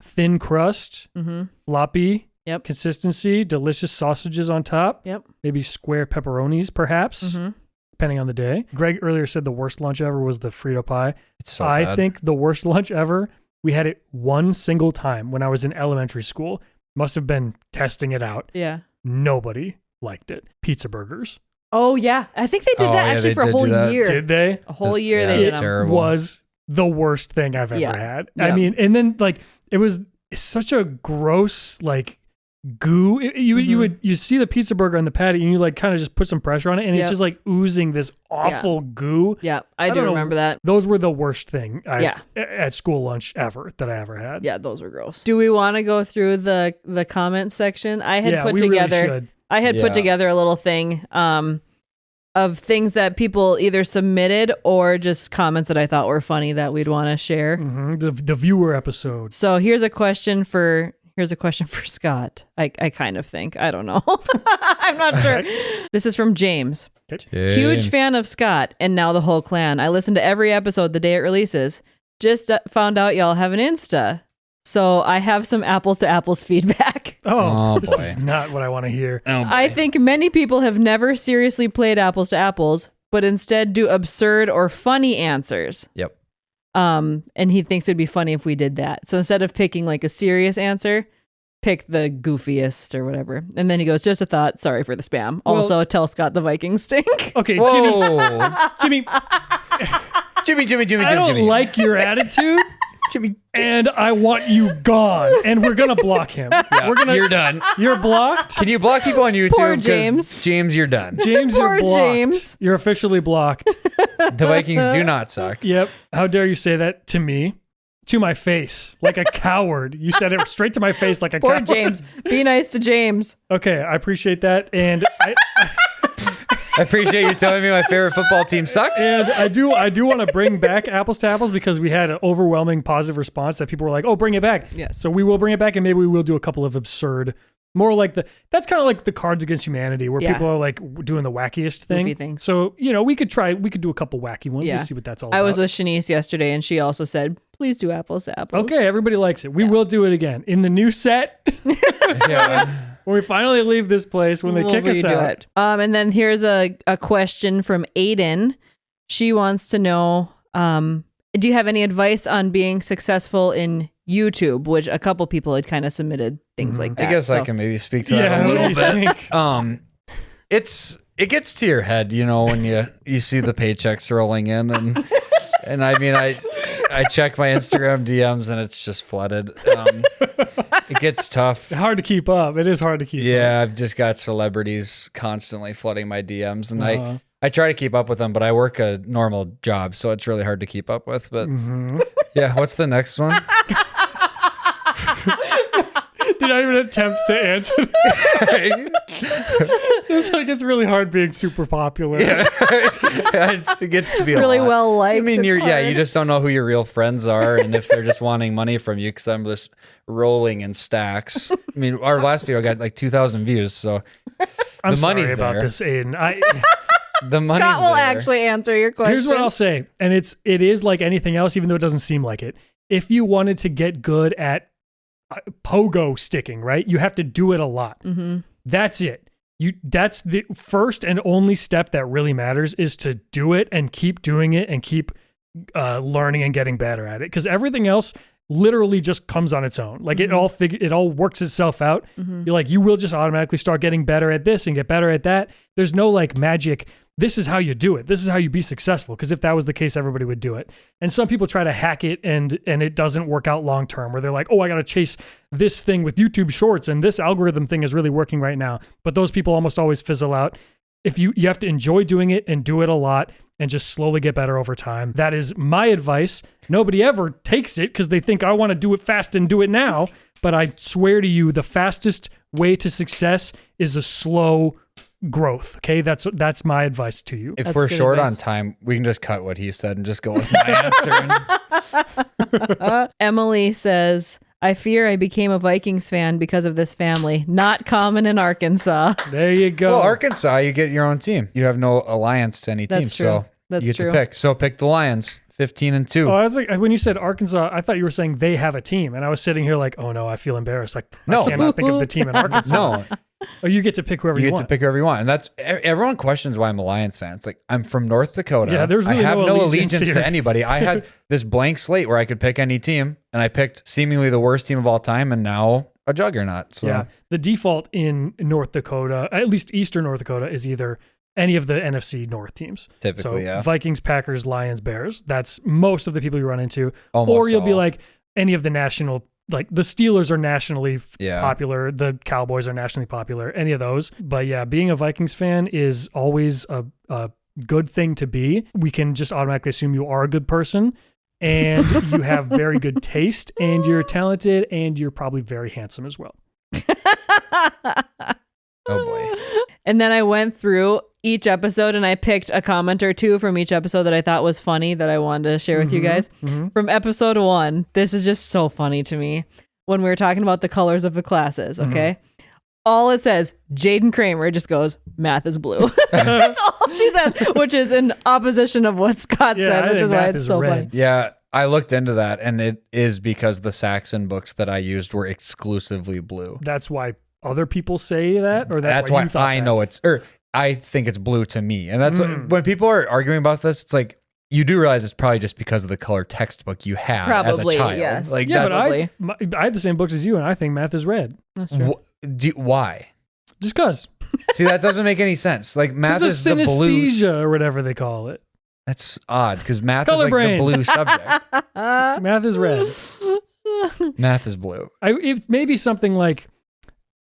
Thin crust, Mm-hmm. floppy Yep. consistency, delicious sausages on top. Yep. Maybe square pepperonis, perhaps, Mm-hmm. depending on the day. Greg earlier said the worst lunch ever was the Frito pie. It's so I bad. think the worst lunch ever, we had it one single time when I was in elementary school. Must have been testing it out. Yeah. Nobody liked it. Pizza burgers. Oh yeah, I think they did Oh, that yeah, actually they for a did whole do that. year. Did they? A whole year Yeah, they it did was them. terrible. Was the worst thing I've ever Yeah. had. Yeah. I mean, and then like it was such a gross like goo. You see the pizza burger on the patty and you like kind of just put some pressure on it and it's Yep. just like oozing this awful goo. Yeah, I do don't know. remember that. Those were the worst thing Yeah. at school lunch ever that I ever had. Yeah, those were gross. Do we want to go through the comment section? I had put we together. Really should. I had Yeah. put together a little thing of things that people either submitted or just comments that I thought were funny that we'd want to share. Mhm. The viewer episode. So here's a question for Scott. I kind of think. I don't know. I'm not sure. This is from James. Huge James. fan of Scott and now the whole clan. I listen to every episode the day it releases. Just found out y'all have an Insta. So I have some apples to apples feedback. Oh, Oh, this boy. is not what I want to hear. Oh, boy. I think many people have never seriously played apples to apples, but instead do absurd or funny answers. Yep. And he thinks it'd be funny if we did that. So instead of picking like a serious answer, pick the goofiest or whatever. And then he goes, just a thought. Sorry for the spam. Well- Also, tell Scott the Vikings stink. Okay, Whoa. Jimmy, Jimmy. I don't like your attitude. Jimmy. And I want you gone. And we're gonna block him. Yeah, We're gonna. you're done. You're blocked. Can you block people on YouTube? Poor 'Cause James. James, you're done. James, Poor you're blocked. James. You're officially blocked. The Vikings do not suck. Yep. How dare you say that to me? To my face, like a coward. You said it straight to my face, like a Poor coward. James. Be nice to James. Okay, I appreciate that, and I appreciate you telling me my favorite football team sucks. I do want to bring back apples to apples because we had an overwhelming positive response that people were like, "Oh, bring it back." Yes. So we will bring it back, and maybe we will do a couple of absurd More like that's kind of like the Cards Against Humanity, where people are like doing the wackiest thing. Goofy things. So, we could do a couple wacky ones. Yeah. We'll see what that's all about. I was with Shanice yesterday, and she also said, please do apples to apples. Okay, everybody likes it. We will do it again. In the new set, Yeah. when we finally leave this place, when they kick us out. It. And then here's a question from Aiden. She wants to know, do you have any advice on being successful in YouTube, which a couple people had kind of submitted things like that. I guess I can maybe speak to that a little bit. It gets to your head, when you see the paychecks rolling in, and I mean I check my Instagram DMs and it's just flooded. It gets tough. Hard to keep up. It is hard to keep up. Yeah, I've just got celebrities constantly flooding my DMs, and I try to keep up with them, but I work a normal job, so it's really hard to keep up with. But yeah, what's the next one? Did I even attempt to answer it's really hard being super popular. Yeah. It gets to be really a lot. well liked. I mean, you just don't know who your real friends are, and if they're just wanting money from you, because I'm just rolling in stacks. I mean, our last video got like 2,000 views, so I'm the money's sorry about there. this, Aiden. Scott The money's will there. actually answer your question. Here's what I'll say, and it is like anything else, even though it doesn't seem like it. If you wanted to get good at pogo sticking, right? You have to do it a lot. Mm-hmm. That's it. That's the first and only step that really matters, is to do it and keep doing it and keep learning and getting better at it. Because everything else literally just comes on its own. Like it all works itself out. You're like, you will just automatically start getting better at this and get better at that. There's no like magic. This is how you do it. This is how you be successful. Because if that was the case, everybody would do it. And some people try to hack it and it doesn't work out long term, where they're like, oh, I got to chase this thing with YouTube Shorts and this algorithm thing is really working right now. But those people almost always fizzle out. If you have to enjoy doing it and do it a lot and just slowly get better over time. That is my advice. Nobody ever takes it because they think I want to do it fast and do it now. But I swear to you, the fastest way to success is a slow growth. Okay, that's my advice to you. If That's we're good short advice. on time, we can just cut what he said and just go with my answer. Emily says, I fear I became a Vikings fan because of this family. Not common in Arkansas. There you go. Well, Arkansas, you get your own team. You have no alliance to any team, That's true. so That's you get true. to pick. So pick the Lions, 15-2. Oh, I was like, when you said Arkansas, I thought you were saying they have a team, and I was sitting here like, oh no, I feel embarrassed. Like, No. I cannot think of the team in Arkansas. No, Oh, you get to pick whoever you you get want. to pick whoever you want, and that's everyone questions why I'm a Lions fan. It's like, I'm from North Dakota. Yeah, there's really I have no no allegiance allegiance here. to anybody. I had this blank slate where I could pick any team, and I picked seemingly the worst team of all time, and now a juggernaut. So Yeah, the default in North Dakota, at least Eastern North Dakota, is either any of the NFC North teams. typically, So yeah. Vikings, Packers, Lions, Bears. That's most of the people you run into. Almost or you'll be all. like any of the national, like the Steelers are nationally Yeah. popular. The Cowboys are nationally popular. Any of those. But yeah, being a Vikings fan is always a good thing to be. We can just automatically assume you are a good person and you have very good taste and you're talented and you're probably very handsome as well. Oh boy. And then I went through each episode and I picked a comment or two from each episode that I thought was funny that I wanted to share with you guys. From episode 1, this is just so funny to me. When we were talking about the colors of the classes, okay? All it says, Jaden Cramer just goes, math is blue. That's all she says, which is in opposition of what Scott Yeah, said, I which think is why math it's is so red. funny. Yeah, I looked into that, and it is because the Saxon books that I used were exclusively blue. That's why other people say that, or That's why why you thought I that? know I think it's blue to me. And that's when people are arguing about this, it's like, you do realize it's probably just because of the color textbook you have Probably, as a child. yes. Like, Yeah, that's but I had the same books as you, and I think math is red. That's true. why? Just because. See, that doesn't make any sense. Like, math It's is the blue. synesthesia or whatever they call it. That's odd because math Color is like brain. the blue subject. Math is red. Math is blue. It may be something like,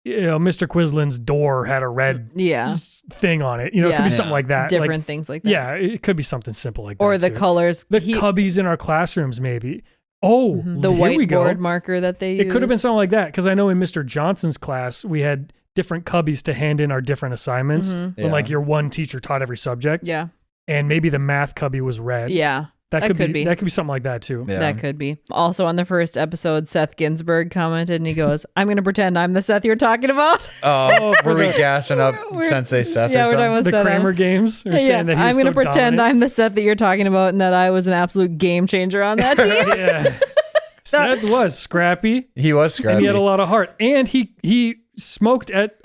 Mr. Quislin's door had a red Yeah. thing on it. It could be Yeah. something like that. Different Like, things like that. yeah, it could be something simple like that. Or the too. colors. The cubbies in our classrooms, maybe. Oh, The here we go. whiteboard marker that they It could have been used. something like that because I know in Mr. Johnson's class we had different cubbies to hand in our different assignments. Mhm. When, like, your one teacher taught every subject, Yeah. and maybe the math cubby was red. Yeah. That could be something like that too. Yeah. That could be. Also on the first episode, Seth Ginsburg commented and he goes, I'm going to pretend I'm the Seth you're talking about. Oh, were we gassing up Sensei Seth? Yeah, or we're talking about The Seth. Cramer games. Are saying that he I'm was going to so pretend dominant. I'm the Seth that you're talking about and that I was an absolute game changer on that team. Yeah. Seth was scrappy. He was scrappy. And he had a lot of heart. And he smoked at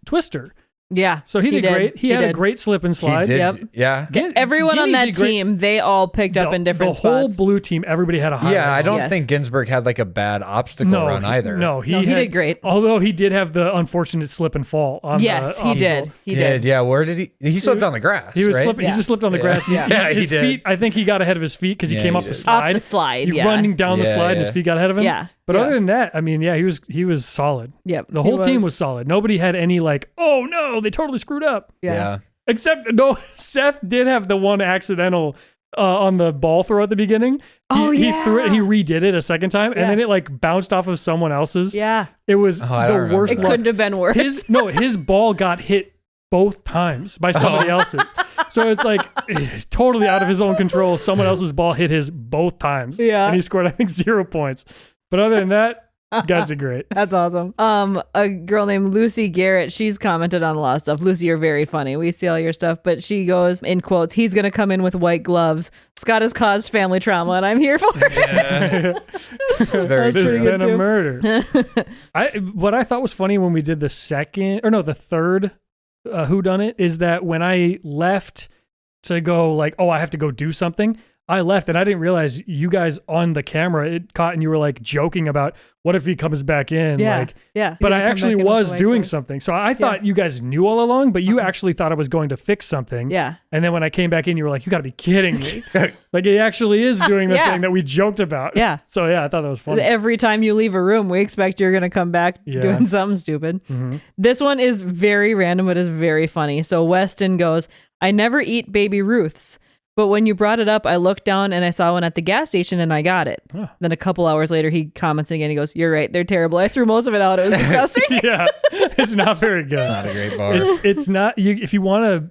Twister. Yeah. So he did great. He had a great slip and He slide. did. Yep. Yeah. Everyone on Guinea that did great. team, they all picked up in different The whole spots. blue team, everybody had a high. Yeah, I don't Yes. think Ginsburg had like a bad obstacle run either. No, he did great. Although he did have the unfortunate slip and fall on Yes, the he obstacle. did. He did. Yeah, where did he? He slipped on the grass. He was right? slipping. He just slipped on the grass. Yeah. Yeah, he his did. feet. I think he got ahead of his feet because he Yeah, came he off the did. slide. Off the slide, He yeah. running down the Yeah, slide, and his yeah. feet got ahead of him. Yeah. But other than that, I mean, yeah, he was solid. Yep. The he whole team was solid. Nobody had any like, oh no, they totally screwed up. Yeah. Except no, Seth did have the one accidental on the ball throw at the beginning. He threw it. He redid it a second time, and then it like bounced off of someone else's. Yeah. It was I the don't remember worst. It that. luck. couldn't have been worse. His ball got hit both times by somebody else's. So it's like totally out of his own control. Someone else's ball hit his both times. Yeah. And he scored, I think, 0 points. But other than that, you guys did great. That's awesome. A girl named Lucy Garrett, she's commented on a lot of stuff. Lucy, you're very funny. We see all your stuff, but she goes in quotes, he's going to come in with white gloves. Scott has caused family trauma and I'm here for it. Yeah. It's very There's true. been a murder. What I thought was funny when we did the third whodunit is that when I left to go like, oh, I have to go do something, I left and I didn't realize you guys on the camera, it caught and you were like joking about what if he comes back in? Yeah. Like, Yeah. but I actually was doing something. So I thought you guys knew all along, but you actually thought I was going to fix something. Yeah. And then when I came back in, you were like, you got to be kidding me. Like he actually is doing the Yeah. thing that we joked about. Yeah. So yeah, I thought that was funny. Every time you leave a room, we expect you're going to come back doing something stupid. Mm-hmm. This one is very random, but is very funny. So Weston goes, I never eat Baby Ruths. But when you brought it up, I looked down and I saw one at the gas station and I got it. Huh. Then a couple hours later, he comments again. He goes, you're right. They're terrible. I threw most of it out. It was disgusting. Yeah. It's not very good. It's not a great bar. It's not, if you want a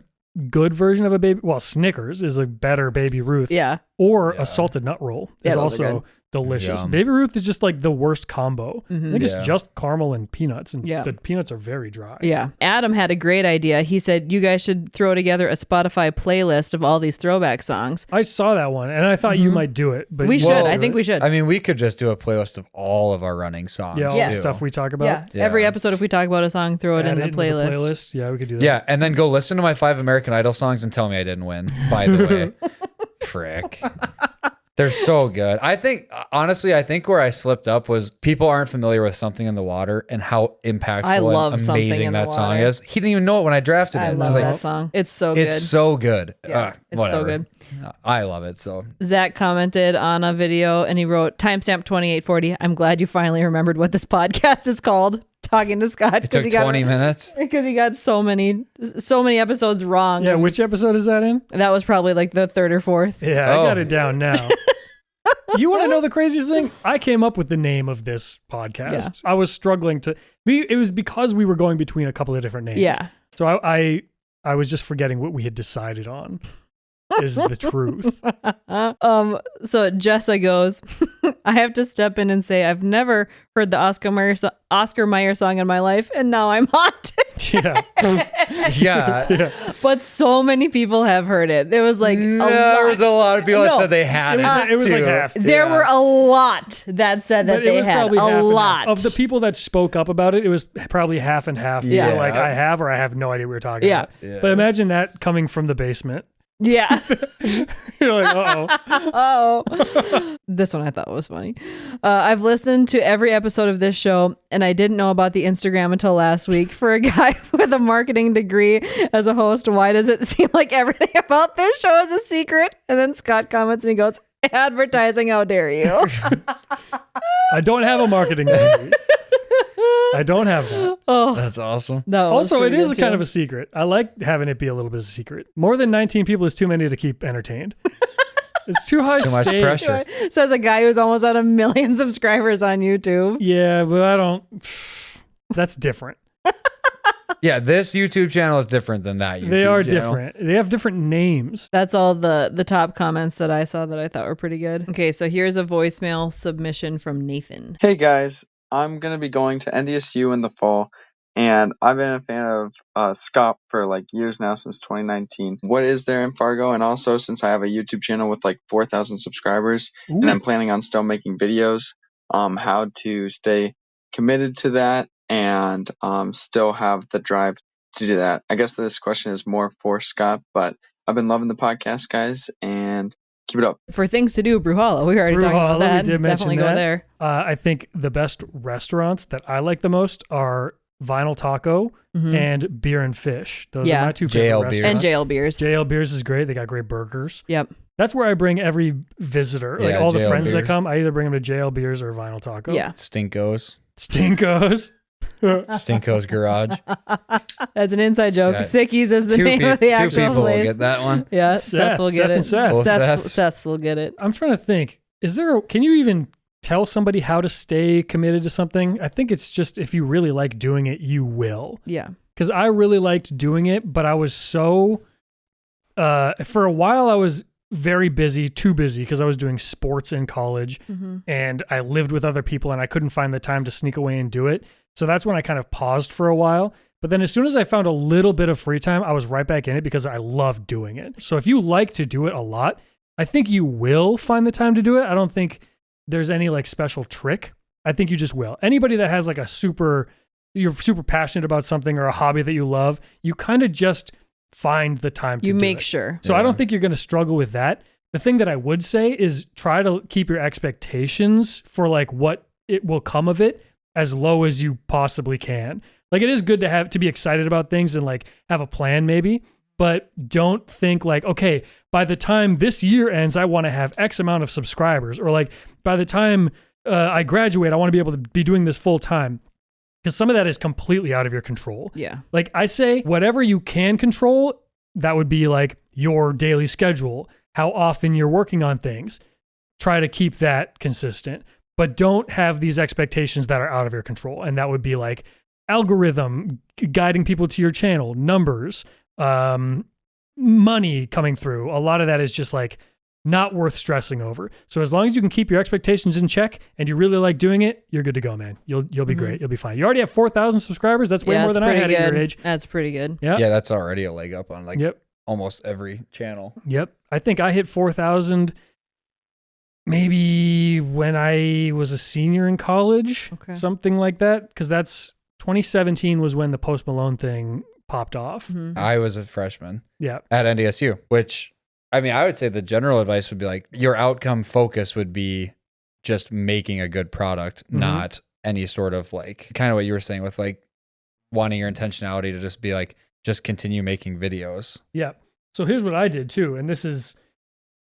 good version of a baby, well, Snickers is a better Baby Ruth. Yeah. Or a salted nut roll Yeah, is those are also delicious. Yum. Baby Ruth is just like the worst combo. I think Yeah. it's just caramel and peanuts, and Yeah. the peanuts are very dry. Yeah. Adam had a great idea. He said, you guys should throw together a Spotify playlist of all these throwback songs. I saw that one, and I thought you might do it, but We you should. won't I do think it. we should. I mean, we could just do a playlist of all of our running songs. Yeah, all Yes. the stuff we talk about. Yeah. Yeah. Every episode, if we talk about a song, throw it Add in the into playlist. Yeah, we could do that. Yeah, and then go listen to my 5 American Idol songs and tell me I didn't win, by the way. Frick. They're so good. I think, honestly, where I slipped up was people aren't familiar with Something in the Water and how impactful I love and Something amazing in the that song Water. is. He didn't even know it when I drafted it. I It's love like, that song. It's so good. It's so good. Yeah, it's so whatever. good. I love it. So Zach commented on a video and he wrote, timestamp 2840. I'm glad you finally remembered what this podcast is called. Talking to Scott. it took 20 minutes. Because he got so many episodes wrong. Yeah, which episode is that in? That was probably like the third or fourth. Yeah, Oh. I got it down now. You want to know the craziest thing? I came up with the name of this podcast. I was struggling to. It was because we were going between a couple of different names. Yeah. So I was just forgetting what we had decided on. Is the truth. So Jessa goes, I have to step in and say I've never heard the Oscar Mayer song in my life, and now I'm haunted. Yeah. Yeah. But so many people have heard it. There was like There was a lot of people that said they had It was like too. half. There were a lot that said that But they had probably a half and half. lot Of the people that spoke up about it, it was probably half and half. Yeah. Yeah. Like I have or I have no idea what we're talking Yeah. about. Yeah. But imagine that coming from the basement. Yeah. You're like, uh-oh. This one I thought was funny. I've listened to every episode of this show, and I didn't know about the Instagram until last week. For a guy with a marketing degree as a host, why does it seem like everything about this show is a secret? And then Scott comments and he goes, advertising, how dare you? I don't have a marketing degree. I don't have that. Oh, That's awesome. that was Also, it pretty is good, kind too. of a secret. I like having it be a little bit of a secret. More than 19 people is too many to keep entertained. It's too high Too much stakes. pressure. Says a guy who's almost at 1 million subscribers on YouTube. Yeah, but I don't. That's different. Yeah, this YouTube channel is different than that YouTube They are channel. different. They have different names. That's all the top comments that I saw that I thought were pretty good. Okay, so here's a voicemail submission from Nathan. Hey guys, I'm going to be going to NDSU in the fall, and I've been a fan of Scott for like years now, since 2019. What is there in Fargo? And also, since I have a YouTube channel with like 4,000 subscribers, Ooh. and I'm planning on still making videos, how to stay committed to that and still have the drive to do that. I guess this question is more for Scott, but I've been loving the podcast, guys, and keep it up. For things to do, Brewhalla. We already talked about Brewhalla, that. we did mention Definitely that. go there. I think the best restaurants that I like the most are Vinyl Taco and Beer and Fish. Those are my two favorite JL restaurants. Beers. And JL Beers. JL Beers is great. They got great burgers. Yep. That's where I bring every visitor. Like all the JL friends that Beers. come, I either bring them to JL Beers or Vinyl Taco. Yeah. Stinkos. Stinkos. Stinko's Garage. That's an inside joke. Yeah. Sickies is the name of the two actual people will place. get that one. Yeah, Seth will get Seth it. and Seth. Both Seths. Seth's will get it. I'm trying to think. Can you even tell somebody how to stay committed to something? I think it's just if you really like doing it, you will. Yeah. Because I really liked doing it, but I was so, for a while I was very busy, too busy, because I was doing sports in college and I lived with other people and I couldn't find the time to sneak away and do it. So that's when I kind of paused for a while. But then as soon as I found a little bit of free time, I was right back in it because I loved doing it. So if you like to do it a lot, I think you will find the time to do it. I don't think there's any like special trick. I think you just will. Anybody that has like you're super passionate about something or a hobby that you love, you kind of just find the time to You do make it. sure. So I don't think you're going to struggle with that. The thing that I would say is try to keep your expectations for like what it will come of it as low as you possibly can. Like it is good to be excited about things and like have a plan maybe, but don't think like, okay, by the time this year ends, I want to have X amount of subscribers, or like by the time I graduate, I want to be able to be doing this full time. Because some of that is completely out of your control. Yeah. Like I say, whatever you can control, that would be like your daily schedule, how often you're working on things. Try to keep that consistent, but don't have these expectations that are out of your control. And that would be like algorithm guiding people to your channel, numbers, money coming through. A lot of that is just like not worth stressing over. So as long as you can keep your expectations in check and you really like doing it, you're good to go, man. You'll be great. You'll be fine. You already have 4,000 subscribers. That's way more than I had at your age. That's pretty good. Yeah. Yeah, that's already a leg up on like almost every channel. Yep. I think I hit 4,000 maybe when I was a senior in college, something like that. Because that's 2017 was when the Post Malone thing popped off. I was a freshman. Yeah. At NDSU, which I mean, I would say the general advice would be like your outcome focus would be just making a good product, not any sort of like kind of what you were saying with like wanting your intentionality to just be like, just continue making videos. Yeah. So here's what I did too. And this is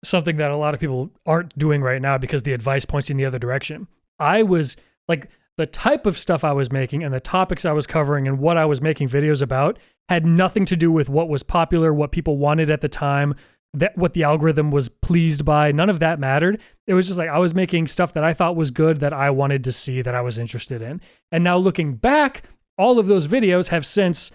something that a lot of people aren't doing right now because the advice points in the other direction. I was like, the type of stuff I was making and the topics I was covering and what I was making videos about had nothing to do with what was popular, what people wanted at the time, that what the algorithm was pleased by. None of that mattered. It was just like I was making stuff that I thought was good, that I wanted to see, that I was interested in. And now looking back, all of those videos have since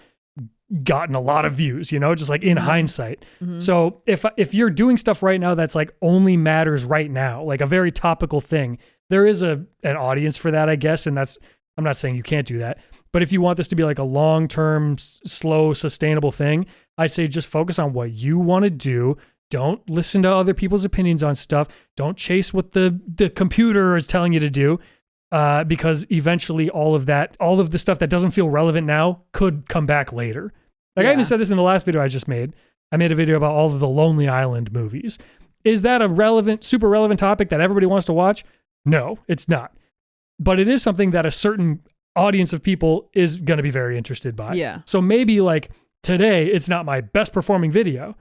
gotten a lot of views, just like in hindsight. So if you're doing stuff right now that's like only matters right now, like a very topical thing, there is an audience for that, I guess. And I'm not saying you can't do that, but if you want this to be like a long-term, slow, sustainable thing, I say just focus on what you want to do. Don't listen to other people's opinions on stuff. Don't chase what the computer is telling you to do, because eventually all of the stuff that doesn't feel relevant now could come back later. Like I even said this in the last video I just made. I made a video about all of the Lonely Island movies. Is that a super relevant topic that everybody wants to watch? No, it's not. But it is something that a certain audience of people is going to be very interested by. Yeah. So maybe like today, it's not my best performing video,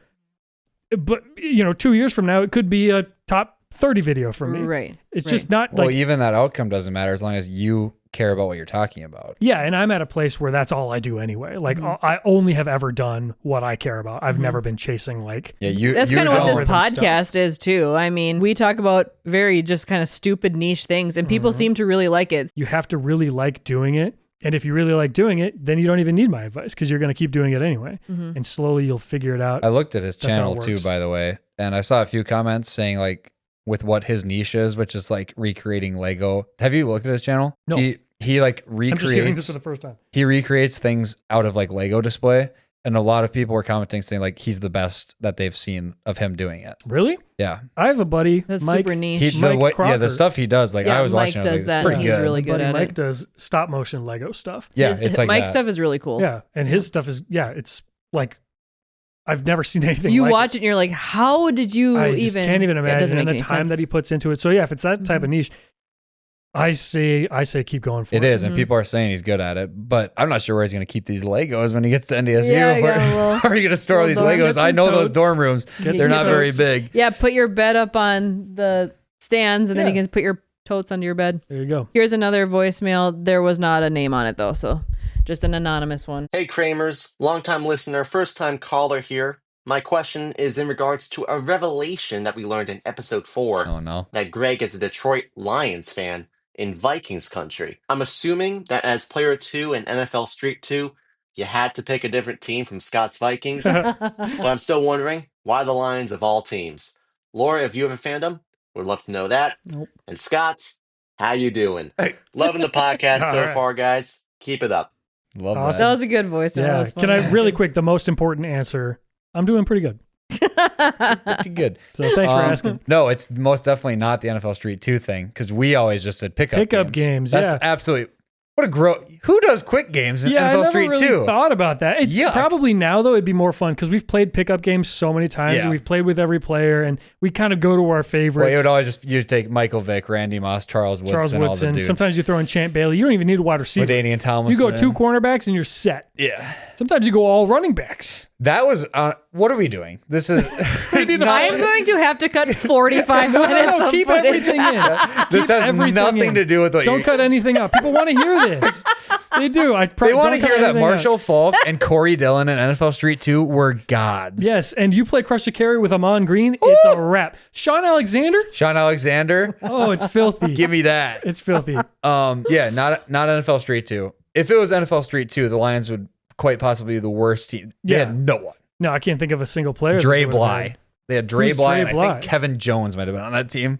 but 2 years from now, it could be a top 30 video for me. Right. It's just not like, well, even that outcome doesn't matter as long as you care about what you're talking about. yeah. And I'm at a place where that's all I do anyway. Like I only have ever done what I care about. I've never been chasing like, that's kind of what this algorithm podcast is too. I mean, we talk about very just kind of stupid niche things and people seem to really like it. you have to really like doing it And if you really like doing it, then you don't even need my advice because you're going to keep doing it anyway. Mm-hmm. And slowly you'll figure it out. I looked at his That's how channel it too, works. by the way, and I saw a few comments saying like with what his niche is, which is like recreating Lego. Have you looked at his channel? No. He like I'm just hearing this recreates for the first time. he recreates things out of like Lego display, and a lot of people were commenting saying like he's the best that they've seen of him doing it. Really? Yeah. I have a buddy, That's Mike. super niche. Mike Crocker. the stuff he does, like Yeah, I was Mike watching, I does was like, that, it's pretty and he's good. really My good buddy at Mike it. does stop motion Lego stuff. Yeah, His- it's like Mike's that. stuff is really cool. Yeah. And his stuff is, it's like, I've never seen anything You like watch it and you're like, how did you I even? just can't even It imagine doesn't and make the any time sense. that he puts into it. So yeah, if it's that type of niche, I say keep going for it. It is, and Mhm. people are saying he's good at it, but I'm not sure where he's going to keep these Legos when he gets to NDSU. Yeah, where, well, where are you going to store all these dorm. Legos? Get I some know those totes. dorm rooms. Get They're some not very totes. big. Yeah, put your bed up on the stands, and then you Yeah. can put your totes under your bed. There you go. Here's another voicemail. There was not a name on it though, so just an anonymous one. Hey Cramers, longtime listener, first time caller here. My question is in regards to a revelation that we learned in episode 4 Oh no. that Greg is a Detroit Lions fan in Vikings country. I'm assuming that as player 2 in NFL Street 2, you had to pick a different team from Scott's Vikings, but I'm still wondering why the Lions of all teams. Laura, if you have a fandom, would love to know that. Nope. And Scott's, how you doing? Hey. Loving the podcast All so right. far, guys. Keep it up. Love Awesome. That was a good voicemail. That Yeah. was Can funny. I really quick, the most important answer, I'm doing pretty good. that. Pretty good. So thanks for asking. No, it's most definitely not the NFL Street 2 thing because we always just did pickup games. That's yeah. absolutely what a who does quick games in Yeah, I NFL never Street really 2? thought about that. It's Yuck. probably now though it'd be more fun because we've played pickup games so many times Yeah. and we've played with every player and we kind of go to our favorites. Well, you would always just you take Michael Vick, Randy Moss, Charles Woodson, Charles all the Woodson. dudes. Sometimes you throw in Champ Bailey. You don't even need a wide receiver. LaDainian You Tomlinson. go 2 cornerbacks and you're set. Yeah. Sometimes you go all running backs. That was what are we doing? This is I am going to have to cut 45 minutes No, of keep footage. everything in. this has everything nothing in. to do with what Don't you cut anything up. People want to hear this. They do. They want to hear that Marshall Falk and Corey Dillon in NFL Street 2 were gods. Yes, and you play Crush the Carry with Amon Green, it's a wrap. Sean Alexander? Sean Alexander, Oh, it's filthy. give me that. It's filthy. Yeah, not NFL Street 2. If it was NFL Street 2, the Lions would quite possibly be the worst team. They Yeah. had no one. No, I can't think of a single player. that Dre they would've Bly. had. They had Dre Who's Bly, Dre and I Bly? think Kevin Jones might have been on that team.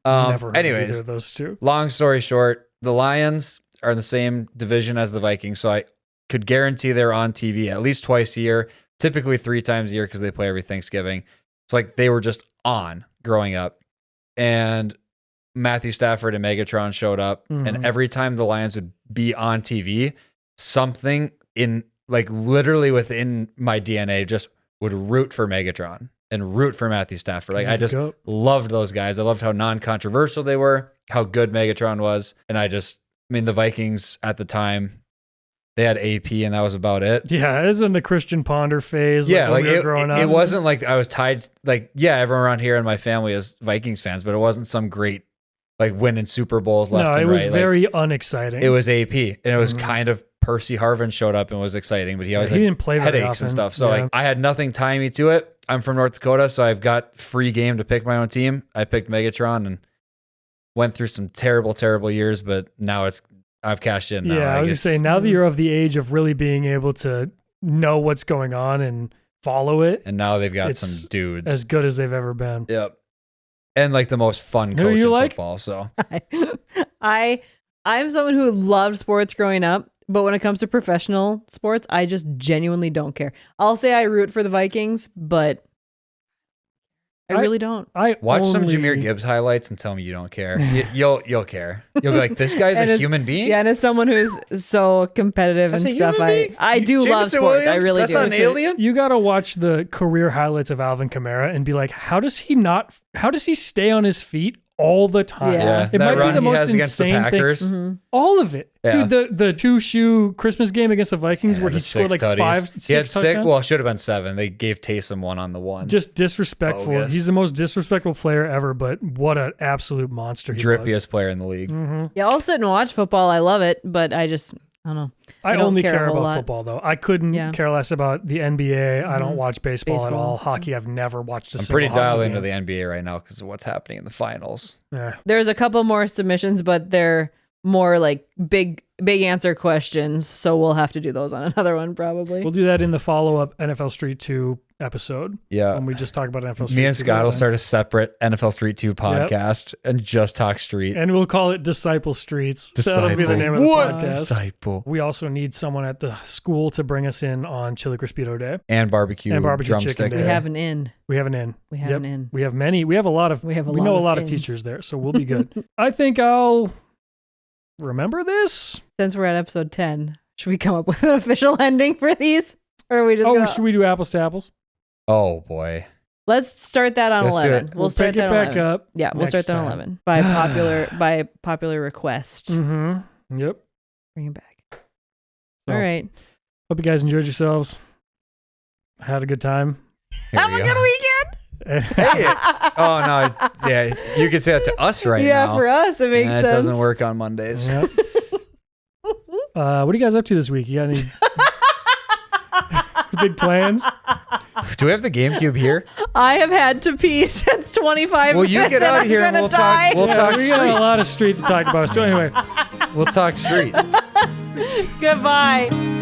Never heard of Anyways, either of those two. long story short, the Lions are in the same division as the Vikings, so I could guarantee they're on TV at least twice a year, typically 3 times a year because they play every Thanksgiving. It's like they were just on growing up. And Matthew Stafford and Megatron showed up, Mhm. and every time the Lions would be on TV, something in like literally within my DNA just would root for Megatron and root for Matthew Stafford. Like I He's the just goat. loved those guys. I loved how non-controversial they were, how good Megatron was. And I mean, the Vikings at the time, they had AP and that was about it. Yeah, it was in the Christian Ponder phase. Yeah, when like we were growing up. it wasn't like I was tied. Like, yeah, everyone around here in my family is Vikings fans, but it wasn't some great like winning Super Bowls left No, and it was right. very unexciting. It was AP, and it was Mhm. kind of Percy Harvin showed up and was exciting, but he always he had didn't play very headaches and often. stuff. So Yeah. like I had nothing tying me to it. I'm from North Dakota, so I've got free game to pick my own team. I picked Megatron and went through some terrible, terrible years, but now I've cashed in. Now. Yeah, I was just saying, now that Mhm. you're of the age of really being able to know what's going on and follow it, and now they've got it's some dudes. as good as they've ever been. Yep. And like the most fun Who coach you in like? football. So I'm someone who loved sports growing up, but when it comes to professional sports, I just genuinely don't care. I'll say I root for the Vikings, but I really don't. I watch some only- Jahmyr Gibbs highlights and tell me you don't care. You'll care. You'll be like, this guy's And a it's- human being. Yeah, and as someone who's so competitive That's and a stuff, human being? I do love Jameson sports. I Williams? really That's do. not an alien. You got to watch the career highlights of Alvin Kamara and be like, how does he stay on his feet all the time? Yeah. Yeah, It that might be run the he most has against the insane thing. Packers. Mhm. All of it. Yeah. Dude, the 2-shoe Christmas game against the Vikings Yeah, where the he scored like 6 tutties. six He had 6. touchdowns. Well, it should have been 7. They gave Taysom one on the one. Just disrespectful. Bogus. He's the most disrespectful player ever, but what an absolute monster he was. drippiest player in the league. Mhm. Yeah, I'll sit and watch football. I love it, but I don't know. I don't only care a care whole about lot. football, though. I couldn't Yeah. care less about the NBA. I don't Mhm. watch baseball at Baseball. all. Hockey, I've never watched a I'm single pretty dialed hockey into game. the NBA right now because of what's happening in the finals. Yeah. There's a couple more submissions, but they're more like big answer questions. So we'll have to do those on another one probably. We'll do that in the follow-up NFL Street 2 episode. Yeah. When we just talk about NFL Street 2. Me and Scott will start a separate NFL Street 2 podcast and just talk street. And we'll call it Disciple Streets. Disciple. That'll be the name of the podcast. Disciple. We also need someone at the school to bring us in on Chili Crispito Day. And barbecue chicken drumstick day. We have an in. We have an in. We have an in. We have many. We have a lot of. We have a we lot know of a lot of ins. teachers there, so we'll be good. I think I'll remember this. Since we're at episode 10, should we come up with an official ending for these? Or are we just should we do apples to apples? Oh boy. Let's start that on Let's do 11. it. We'll start pick that it on back 11. up. Yeah, we'll next start that on time. 11 by popular request. Mm-hmm. Yep. Bring it back. So, All right. Hope you guys enjoyed yourselves. Had a good time. Here Have we a go. good weekend. Hey. Oh no. Yeah, you can say that to us right Yeah, now. for us it makes It sense. doesn't work on Mondays. Yep. What are you guys up to this week? You got any big plans? Do we have the GameCube here? I have had to pee since 25 Well, minutes. you get out of here and we'll talk. We'll talk we got a street. lot of street to talk about. So anyway. We'll talk street. Goodbye.